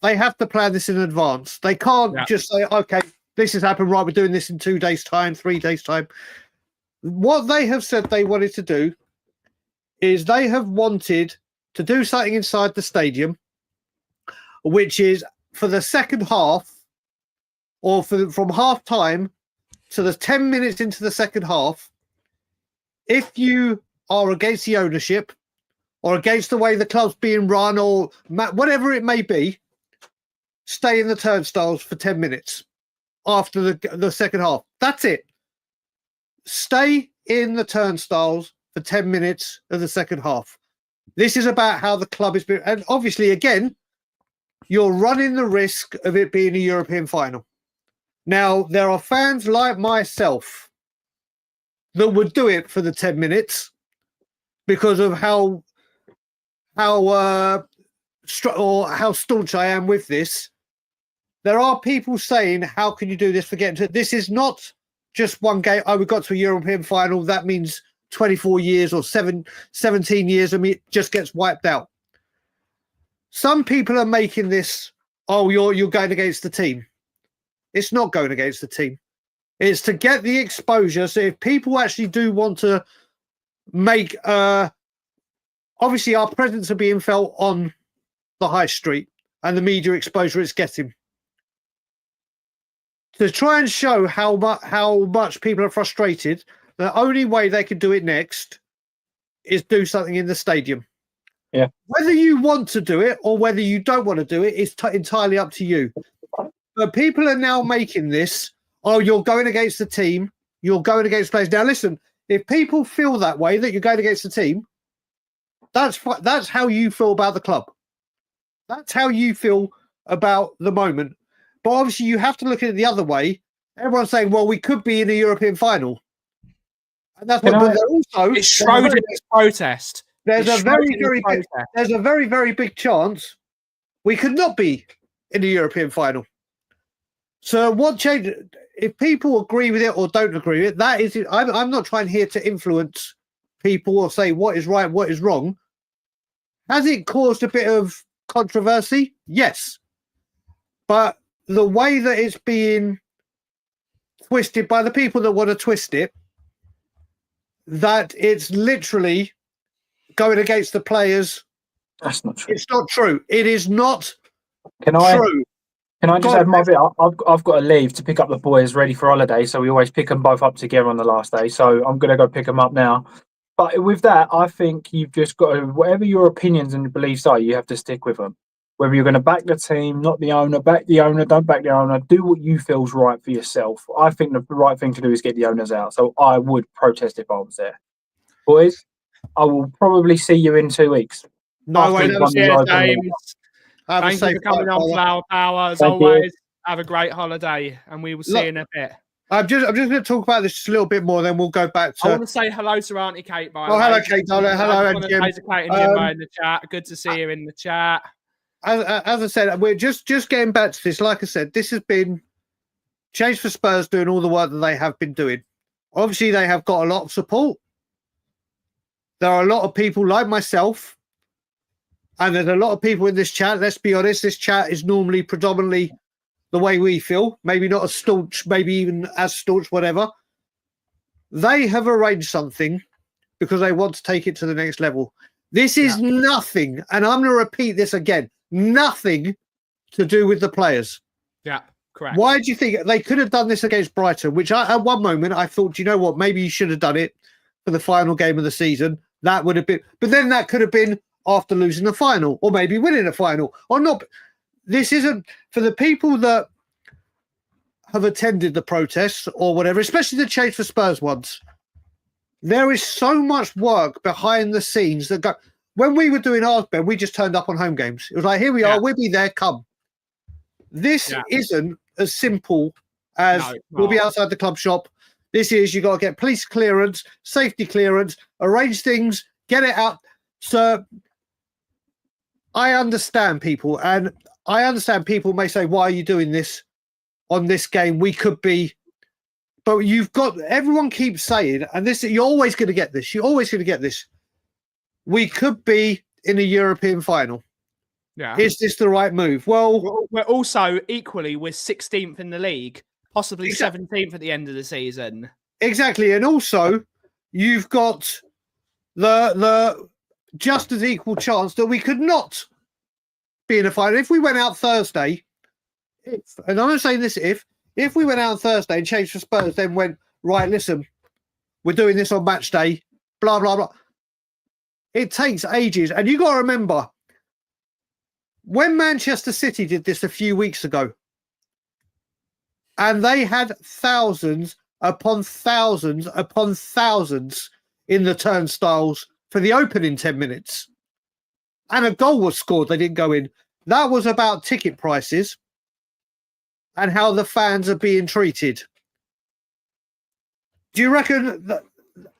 they have to plan this in advance. They can't just say, okay, this has happened, right, we're doing this in 2 days' time, 3 days' time. What they have said they wanted to do is they have wanted to do something inside the stadium, which is for the second half, or from half time to the 10 minutes into the second half, if you are against the ownership or against the way the club's being run or whatever it may be, stay in the turnstiles for 10 minutes after the second half. That's it. Stay in the turnstiles for 10 minutes of the second half. This is about how the club is being. And obviously, again, you're running the risk of it being a European final. Now, there are fans like myself that would do it for the 10 minutes because of how staunch I am with this. There are people saying, how can you do this for getting to... This is not just one game. Oh, we got to a European final. That means 24 years or 17 years. I mean, it just gets wiped out. Some people are making this, oh, you're going against the team. It's not going against the team. It's to get the exposure. So if people actually do want to make... obviously, our presence are being felt on the high street and the media exposure it's getting. To try and show how much people are frustrated, the only way they can do it next is do something in the stadium. Yeah. Whether you want to do it or whether you don't want to do it is entirely up to you. But people are now making this, oh, you're going against the team, you're going against players. Now, listen, if people feel that way, that you're going against the team, that's how you feel about the club. That's how you feel about the moment. But obviously, you have to look at it the other way. Everyone's saying, well, we could be in a European final. And that's what also... It's Schrodinger's protest. There's a very, very big chance we could not be in the European final. So what change? If people agree with it or don't agree with it, that is it. I'm not trying here to influence people or say what is right, what is wrong. Has it caused a bit of controversy? Yes. But the way that it's being twisted by the people that want to twist it, that it's literally going against the players. That's not true. It's not true. It is not true. Can I just add my bit? I've got to leave to pick up the boys ready for holiday, so we always pick them both up together on the last day. So I'm going to go pick them up now. But with that, I think you've just got to, whatever your opinions and beliefs are, you have to stick with them. Whether you're going to back the team, not the owner, back the owner, don't back the owner, do what you feel's right for yourself. I think the right thing to do is get the owners out. So I would protest if I was there. Boys, I will probably see you in 2 weeks. No way. After we've won the Europa League. Have a Thank you safe for coming flight, on, brother. Flower Power. As Thank you. always, have a great holiday, and we will see Look, you in a bit. I'm just going to talk about this just a little bit more, then we'll go back I to. want to say hello to Auntie Kate, by the Oh, way. hello, Kate, darling. Hello, I and want to Jim. say to Kate and Jimbo in the chat. Good to see you in the chat. As I said, we're just getting back to this. Like I said, this has been Change for Spurs doing all the work that they have been doing. Obviously, they have got a lot of support. There are a lot of people like myself, and there's a lot of people in this chat. Let's be honest, this chat is normally predominantly the way we feel. Maybe not as staunch, maybe even as staunch, whatever. They have arranged something because they want to take it to the next level. This is nothing, and I'm going to repeat this again, nothing to do with the players. Yeah, correct. Why do you think they could have done this against Brighton, which at one moment I thought, you know what, maybe you should have done it for the final game of the season. That would have been, but then that could have been after losing the final or maybe winning a final or not. This isn't for the people that have attended the protests or whatever, especially the Change for Spurs ones. There is so much work behind the scenes that go. When we were doing ours, Ben, we just turned up on home games. It was like, here we are, we'll be there, come. This isn't as simple as we'll be outside the club shop. This is, you got to get police clearance, safety clearance, arrange things, get it out. So I understand people, and I understand people may say, why are you doing this on this game? We could be, but you've got, everyone keeps saying, and this, you're always going to get this. You're always going to get this. We could be in a European final. Yeah. Is this the right move? Well, we're also equally, we're 16th in the league, possibly 17th at the end of the season. Exactly. And also, you've got the just as equal chance that we could not be in a final. If we went out Thursday, and I'm not saying this, if we went out on Thursday and Changed for Spurs, then went, right, listen, we're doing this on match day, blah, blah, blah. It takes ages. And you got to remember, when Manchester City did this a few weeks ago, and they had thousands upon thousands upon thousands in the turnstiles for the opening 10 minutes, and a goal was scored, they didn't go in. That was about ticket prices and how the fans are being treated. Do you reckon that,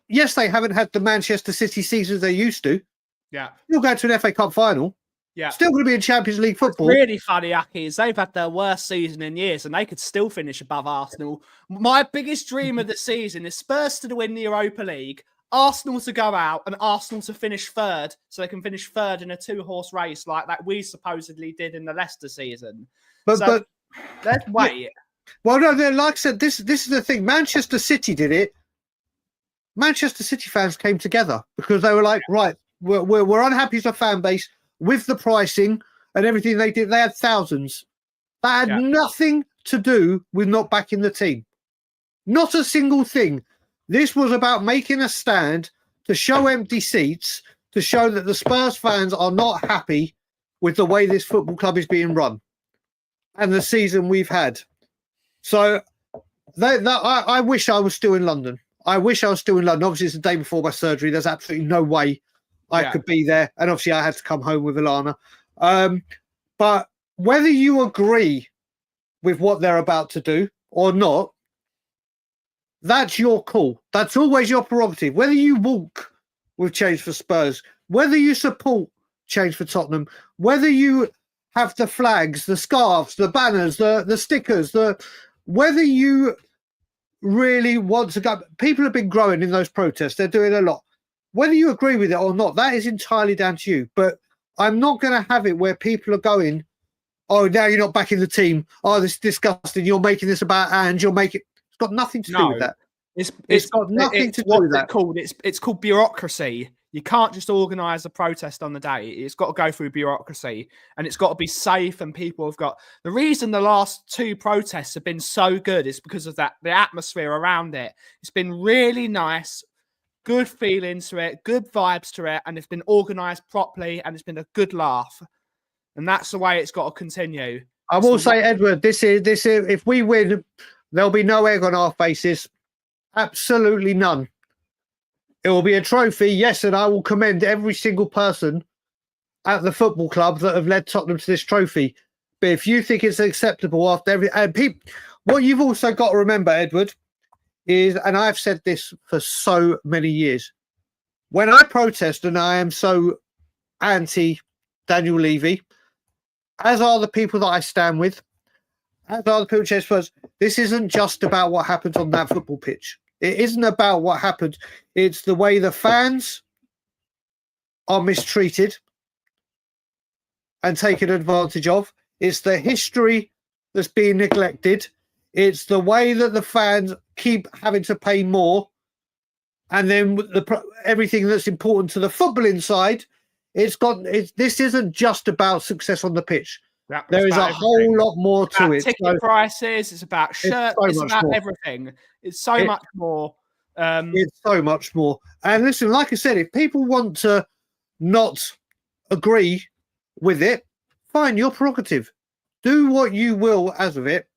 yes, they haven't had the Manchester City seasons they used to. Yeah. You'll go to an FA Cup final. Yeah. Still going to be in Champions League football. What's really funny, Aki, is they've had their worst season in years and they could still finish above Arsenal. My biggest dream of the season is Spurs to win the Europa League, Arsenal to go out, and Arsenal to finish third, so they can finish third in a two-horse race like that we supposedly did in the Leicester season. But let's wait. Well, no, like I said, this is the thing. Manchester City did it. Manchester City fans came together because they were like, right, we're unhappy as a fan base with the pricing and everything they did. They had thousands. That had nothing to do with not backing the team. Not a single thing. This was about making a stand to show empty seats, to show that the Spurs fans are not happy with the way this football club is being run and the season we've had. So I wish I was still in London. I wish I was still in London. Obviously, it's the day before my surgery. There's absolutely no way I could be there. And obviously, I had to come home with Alana. But whether you agree with what they're about to do or not, that's your call. That's always your prerogative. Whether you walk with Change for Spurs, whether you support Change for Tottenham, whether you have the flags, the scarves, the banners, the stickers, whether you really want to go. People have been growing in those protests. They're doing a lot. Whether you agree with it or not, that is entirely down to you. But I'm not going to have it where people are going, oh, now you're not backing the team. Oh, this is disgusting. You're making this about Ange. You're making... It's got nothing to do with that. It's got nothing to do with that. It's called bureaucracy. You can't just organise a protest on the day. It's got to go through bureaucracy, and it's got to be safe. And people have got the reason the last two protests have been so good is because of that, the atmosphere around it. It's been really nice, good feelings to it, good vibes to it, and it's been organised properly, and it's been a good laugh. And that's the way it's got to continue. I will say, Edward, this is if we win, there'll be no egg on our faces. Absolutely none. It will be a trophy, yes, and I will commend every single person at the football club that have led Tottenham to this trophy. But if you think it's acceptable after every... And people, what you've also got to remember, Edward, is, and I've said this for so many years, when I protest and I am so anti-Daniel Levy, as are the people that I stand with, as are the people who Spurs, this isn't just about what happens on that football pitch. It isn't about what happened. It's the way the fans are mistreated and taken advantage of. It's the history that's being neglected. It's the way that the fans keep having to pay more. And then everything that's important to the football inside, this isn't just about success on the pitch. There is a whole lot more to it. Ticket prices, it's about shirts, it's about everything. It's so much more. It's so much more. And listen, like I said, if people want to not agree with it, fine, your prerogative. Do what you will as of it.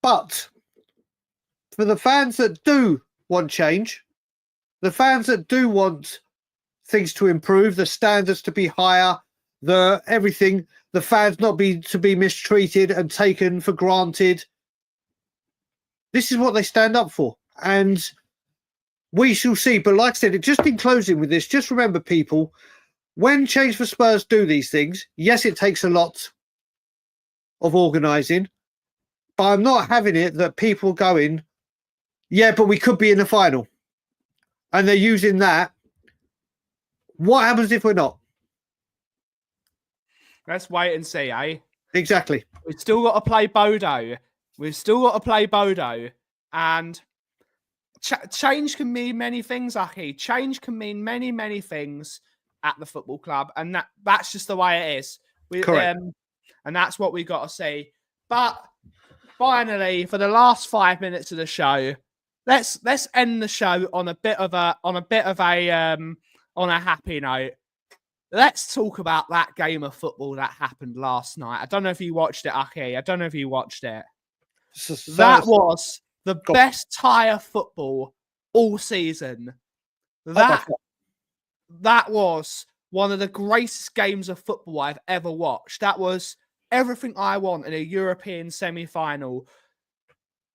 But for the fans that do want change, the fans that do want things to improve, the standards to be higher, everything, the fans not to be mistreated and taken for granted. This is what they stand up for. And we shall see. But like I said, just in closing with this, just remember, people, when Change for Spurs do these things, yes, it takes a lot of organising, but I'm not having it that people going, yeah, but we could be in the final. And they're using that. What happens if we're not? Let's wait and see, eh? Exactly. We've still got to play Bodo. And change can mean many things, Aki. Change can mean many, many things at the football club. And that's just the way it is. Correct. And that's what we got to see. But finally, for the last 5 minutes of the show, let's end the show on a happy note. Let's talk about that game of football that happened last night. I don't know if you watched it, Aki. I don't know if you watched it. That was the best tie of football all season. That was one of the greatest games of football I've ever watched. That was everything I want in a European semi-final.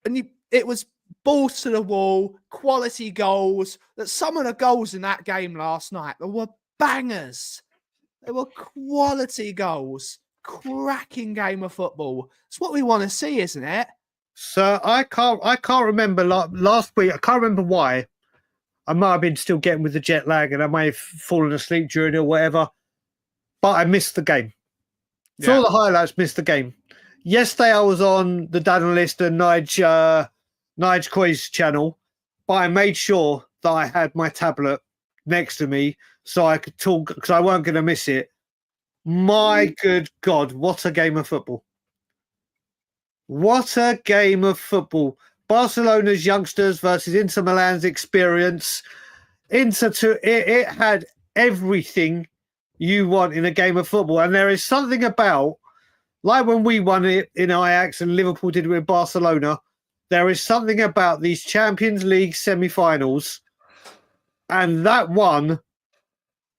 And it was balls to the wall, quality goals. That some of the goals in that game last night, there were bangers. They were quality goals. Cracking game of football. It's what we want to see, isn't it? So I can't remember last week. I can't remember why. I might have been still getting with the jet lag and I may have fallen asleep during it or whatever. But I missed the game. Yeah. Saw the highlights, missed the game. Yesterday I was on the Dan List and Nige Coy's channel, but I made sure that I had my tablet next to me so I could talk because I weren't going to miss it. My good God, what a game of football. What a game of football. Barcelona's youngsters versus Inter Milan's experience. It had everything you want in a game of football. And there is something about, like when we won it in Ajax and Liverpool did it with Barcelona, there is something about these Champions League semi-finals. And that one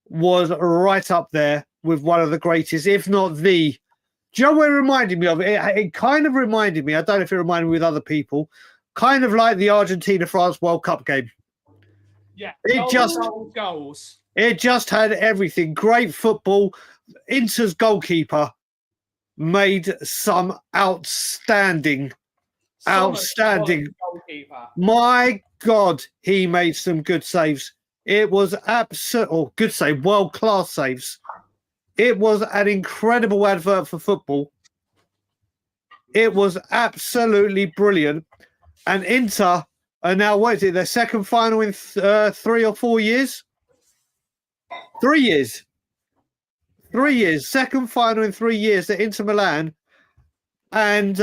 was right up there with one of the greatest, if not the. Do you know what it reminded me of? It kind of reminded me, I don't know if it reminded me with other people, kind of like the Argentina-France World Cup game. Yeah, goals. It just had everything. Great football. Inter's goalkeeper made some outstanding. Goalkeeper. My God, he made some good saves. It was good save, world-class saves. It was an incredible advert for football. It was absolutely brilliant. And Inter are now, what is it, their second final in 3 or 4 years? 3 years. 3 years. Second final in 3 years at Inter Milan. And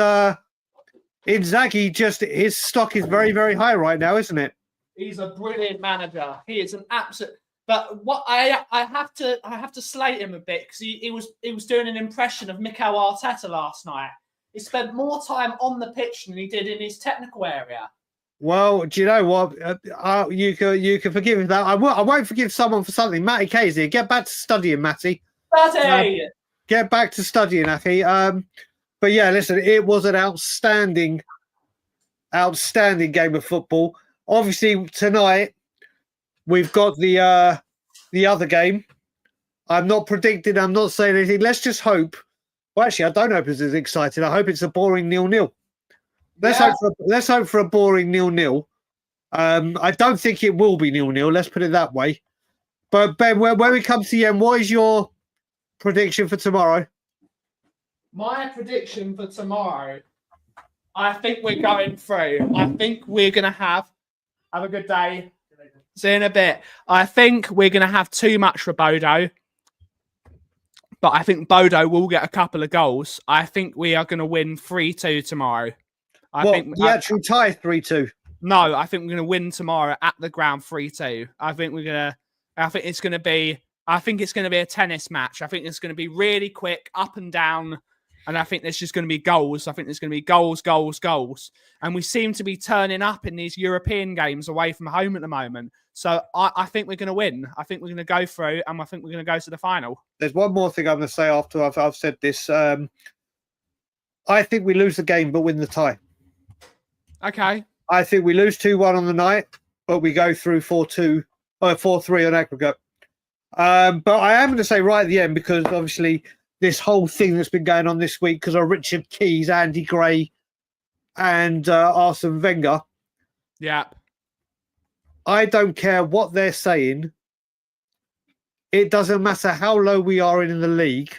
Inzaghi, his stock is very, very high right now, isn't it? He's a brilliant manager. He is an absolute... But what I have to slate him a bit because he was doing an impression of Mikel Arteta last night. He spent more time on the pitch than he did in his technical area. Well, do you know what? You can forgive me that. I won't forgive someone for something. Matty K's here. Get back to studying, Matty. Matty! Get back to studying, Aki. But yeah, listen, it was an outstanding game of football. Obviously, tonight we've got the other game. I'm not predicting. I'm not saying anything. Let's just hope. Well, actually, I don't hope it's as exciting. I hope it's a boring 0-0. Let's hope for a boring 0-0. I don't think it will be 0-0. Let's put it that way. But Ben, when we come to the end, what is your prediction for tomorrow? My prediction for tomorrow, I think we're going through. I think we're going to have a good day. See you in a bit. I think we're going to have too much for Bodo. But I think Bodo will get a couple of goals. I think we are going to win 3-2 tomorrow. I think the actual tie 3-2. No, I think we're going to win tomorrow at the ground 3-2. I think it's going to be a tennis match. I think it's going to be really quick, up and down. And I think there's just going to be goals. I think there's going to be goals, goals, goals. And we seem to be turning up in these European games away from home at the moment. So I think we're going to win. I think we're going to go through and I think we're going to go to the final. There's one more thing I'm going to say after I've said this. I think we lose the game but win the tie. Okay. I think we lose 2-1 on the night, but we go through 4-2 or 4-3 on aggregate. But I am going to say right at the end, because obviously this whole thing that's been going on this week because of Richard Keys, Andy Gray, and Arsene Wenger. Yeah. I don't care what they're saying. It doesn't matter how low we are in the league.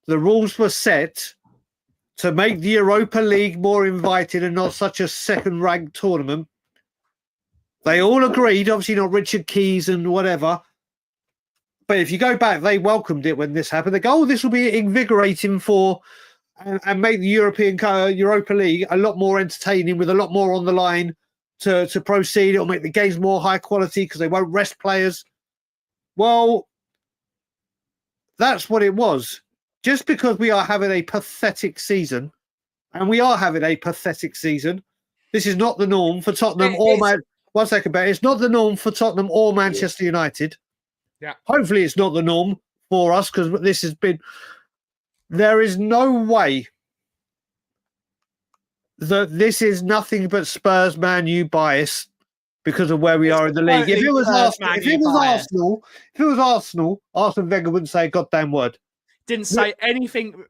The rules were set to make the Europa League more inviting and not such a second-ranked tournament. They all agreed, obviously not Richard Keys and whatever. But if you go back, they welcomed it when this happened. They go, oh, this will be invigorating for and make the Europa League a lot more entertaining with a lot more on the line to proceed. It'll make the games more high quality because they won't rest players. Well, that's what it was. Just because we are having a pathetic season, and we are having a pathetic season, this is not the norm for Tottenham or one second, Ben. It's not the norm for Tottenham or Manchester United. Yeah. Hopefully it's not the norm for us because this has been... There is no way that this is nothing but Spurs Man U bias because of where we are in the league. If it was Arsenal, Arsene Wenger wouldn't say a goddamn word. Didn't say anything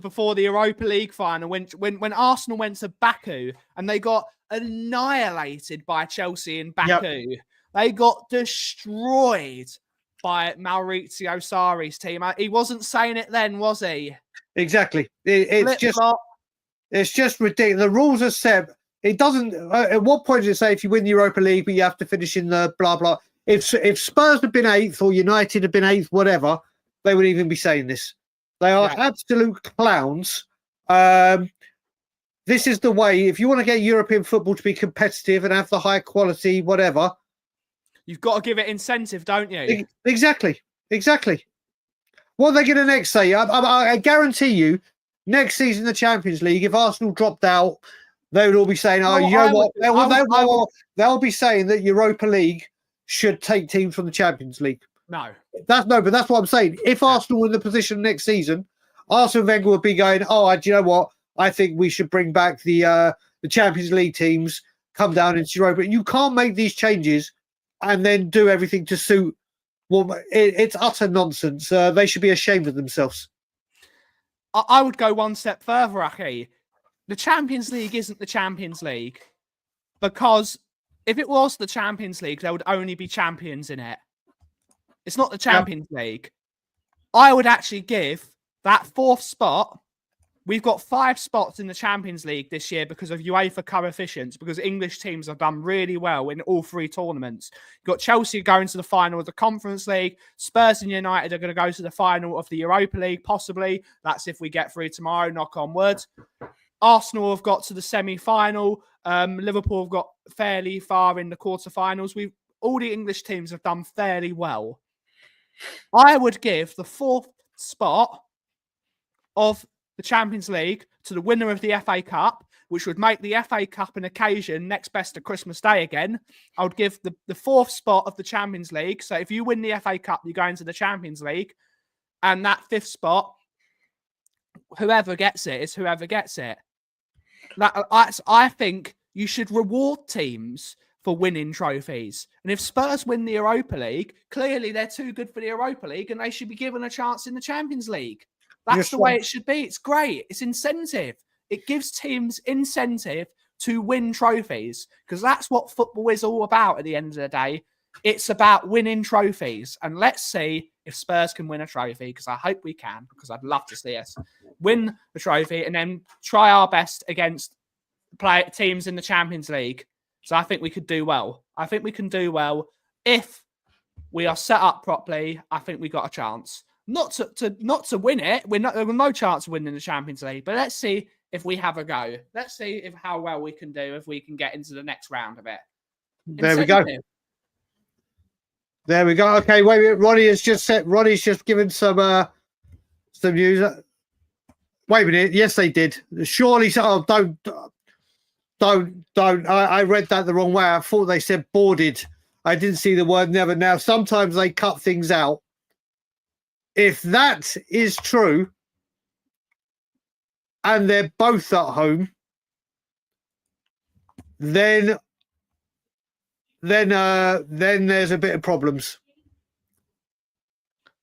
before the Europa League final when Arsenal went to Baku and they got annihilated by Chelsea in Baku. Yep. They got destroyed by Maurizio Sarri's team. He wasn't saying it then, was he? Exactly. It's just ridiculous. The rules are set. It doesn't. At what point does it say if you win the Europa League, but you have to finish in the blah blah? If Spurs had been 8th or United had been 8th, whatever, they would even be saying this. They are absolute clowns. This is the way. If you want to get European football to be competitive and have the high quality, whatever, you've got to give it incentive, don't you? Exactly. What are they going to next say? I guarantee you, next season, the Champions League, if Arsenal dropped out, they would all be saying, "Oh, you know what? They'll be saying that Europa League should take teams from the Champions League." But that's what I'm saying. If Arsenal were in the position next season, Arsene Wenger would be going, "Oh, do you know what? I think we should bring back the Champions League teams, come down into Europa." You can't make these changes and then do everything to suit. Well, it's utter nonsense. They should be ashamed of themselves. I would go one step further, Aki. The Champions League isn't the Champions League because if it was the Champions League, there would only be champions in it. It's not the Champions League. I would actually give that 4th spot. We've got 5 spots in the Champions League this year because of UEFA coefficients, because English teams have done really well in all 3 tournaments. You've got Chelsea going to the final of the Conference League. Spurs and United are going to go to the final of the Europa League, possibly. That's if we get through tomorrow, knock on wood. Arsenal have got to the semi-final. Liverpool have got fairly far in the quarterfinals. all the English teams have done fairly well. I would give the 4th spot of the Champions League to the winner of the FA Cup, which would make the FA Cup an occasion next best to Christmas Day again. I would give the 4th spot of the Champions League. So if you win the FA Cup, you go into the Champions League. And that 5th spot, whoever gets it is whoever gets it. I think you should reward teams for winning trophies. And if Spurs win the Europa League, clearly they're too good for the Europa League and they should be given a chance in the Champions League. That's the way it should be. It's great. It's incentive. It gives teams incentive to win trophies because that's what football is all about at the end of the day. It's about winning trophies. And let's see if Spurs can win a trophy, because I hope we can, because I'd love to see us win the trophy and then try our best against teams in the Champions League. So I think we could do well. I think we can do well if we are set up properly. I think we got a chance. Not to win it. There's no chance of winning the Champions League. But let's see if we have a go. Let's see how well we can do if we can get into the next round of it. There we go. There we go. Okay, wait a minute. Ronnie's just given some news. Wait a minute. Yes, they did. Surely. Oh, don't. I read that the wrong way. I thought they said boarded. I didn't see the word never. Now, sometimes they cut things out. If that is true, and they're both at home, then there's a bit of problems.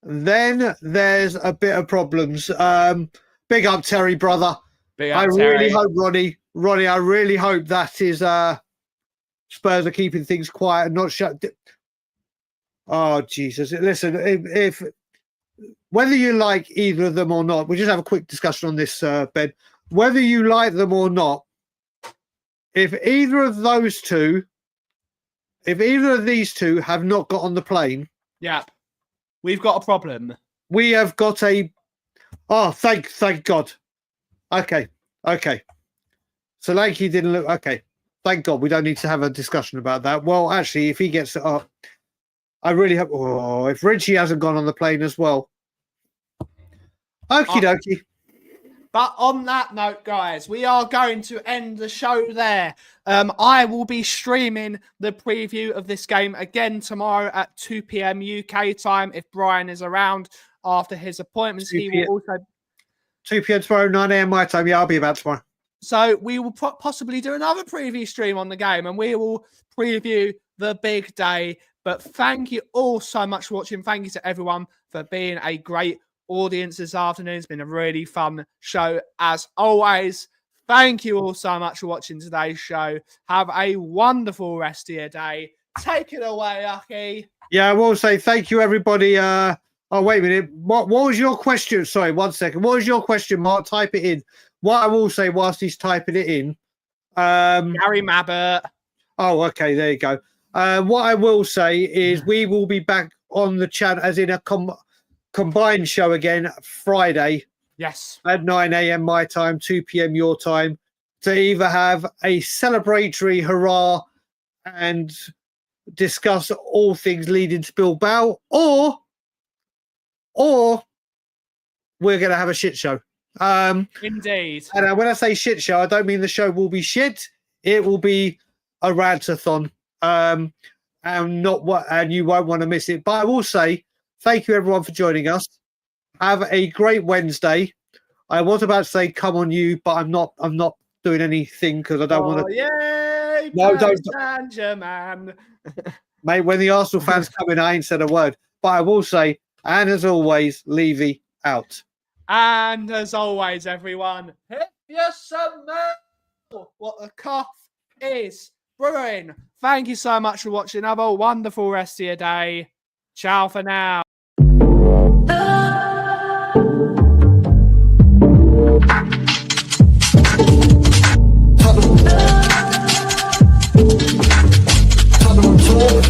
Big up Terry, brother. Big up, Terry. Really hope, Ronnie, I really hope that is Spurs are keeping things quiet and not shut. Oh, Jesus. Listen, if whether you like either of them or not, we'll just have a quick discussion on this, Ben. Whether you like them or not, if either of these two have not got on the plane, we've got a problem. We have got a. Oh, thank God. Okay. Solanke didn't look okay. Thank God we don't need to have a discussion about that. Well, actually, if he gets I really hope. Oh, if Richie hasn't gone on the plane as well. Okie dokie. But on that note, guys, we are going to end the show there. I will be streaming the preview of this game again tomorrow at 2 p.m. UK time. If Brian is around after his appointments, he will also 2 p.m. tomorrow, 9 a.m. my time. Yeah, I'll be about tomorrow. So we will possibly do another preview stream on the game, and we will preview the big day. But thank you all so much for watching. Thank you to everyone for being a great audience this afternoon. It's been a really fun show as always. Thank you all so much for watching today's show. Have a wonderful rest of your day. Take it away, Aki. Yeah, I will say thank you, everybody. Oh, wait a minute. What was your question? Sorry, 1 second. What was your question, Mark? Type it in. What I will say whilst he's typing it in. Gary Mabbott. Oh, okay. There you go. What I will say is we will be back on the channel as in a combined show again Friday. Yes. At 9 a.m. my time, 2 p.m. your time, to either have a celebratory hurrah and discuss all things leading to Bilbao, or we're going to have a shit show. Indeed. And when I say shit show, I don't mean the show will be shit. It will be a rant-a-thon. And you won't want to miss it. But I will say thank you everyone for joining us. Have a great Wednesday. I was about to say come on you, but I'm not doing anything because I don't want to. Yay! No, don't. Saint-Germain. Mate, when the Arsenal fans come in, I ain't said a word. But I will say, and as always, Levy out. And as always, everyone, hit your smell what the cough is brewing. Thank you so much for watching. Have a wonderful rest of your day. Ciao for now. Talk.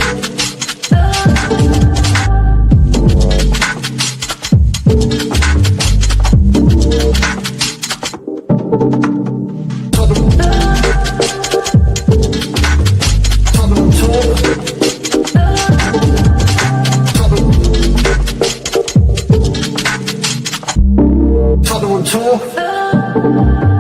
Bye.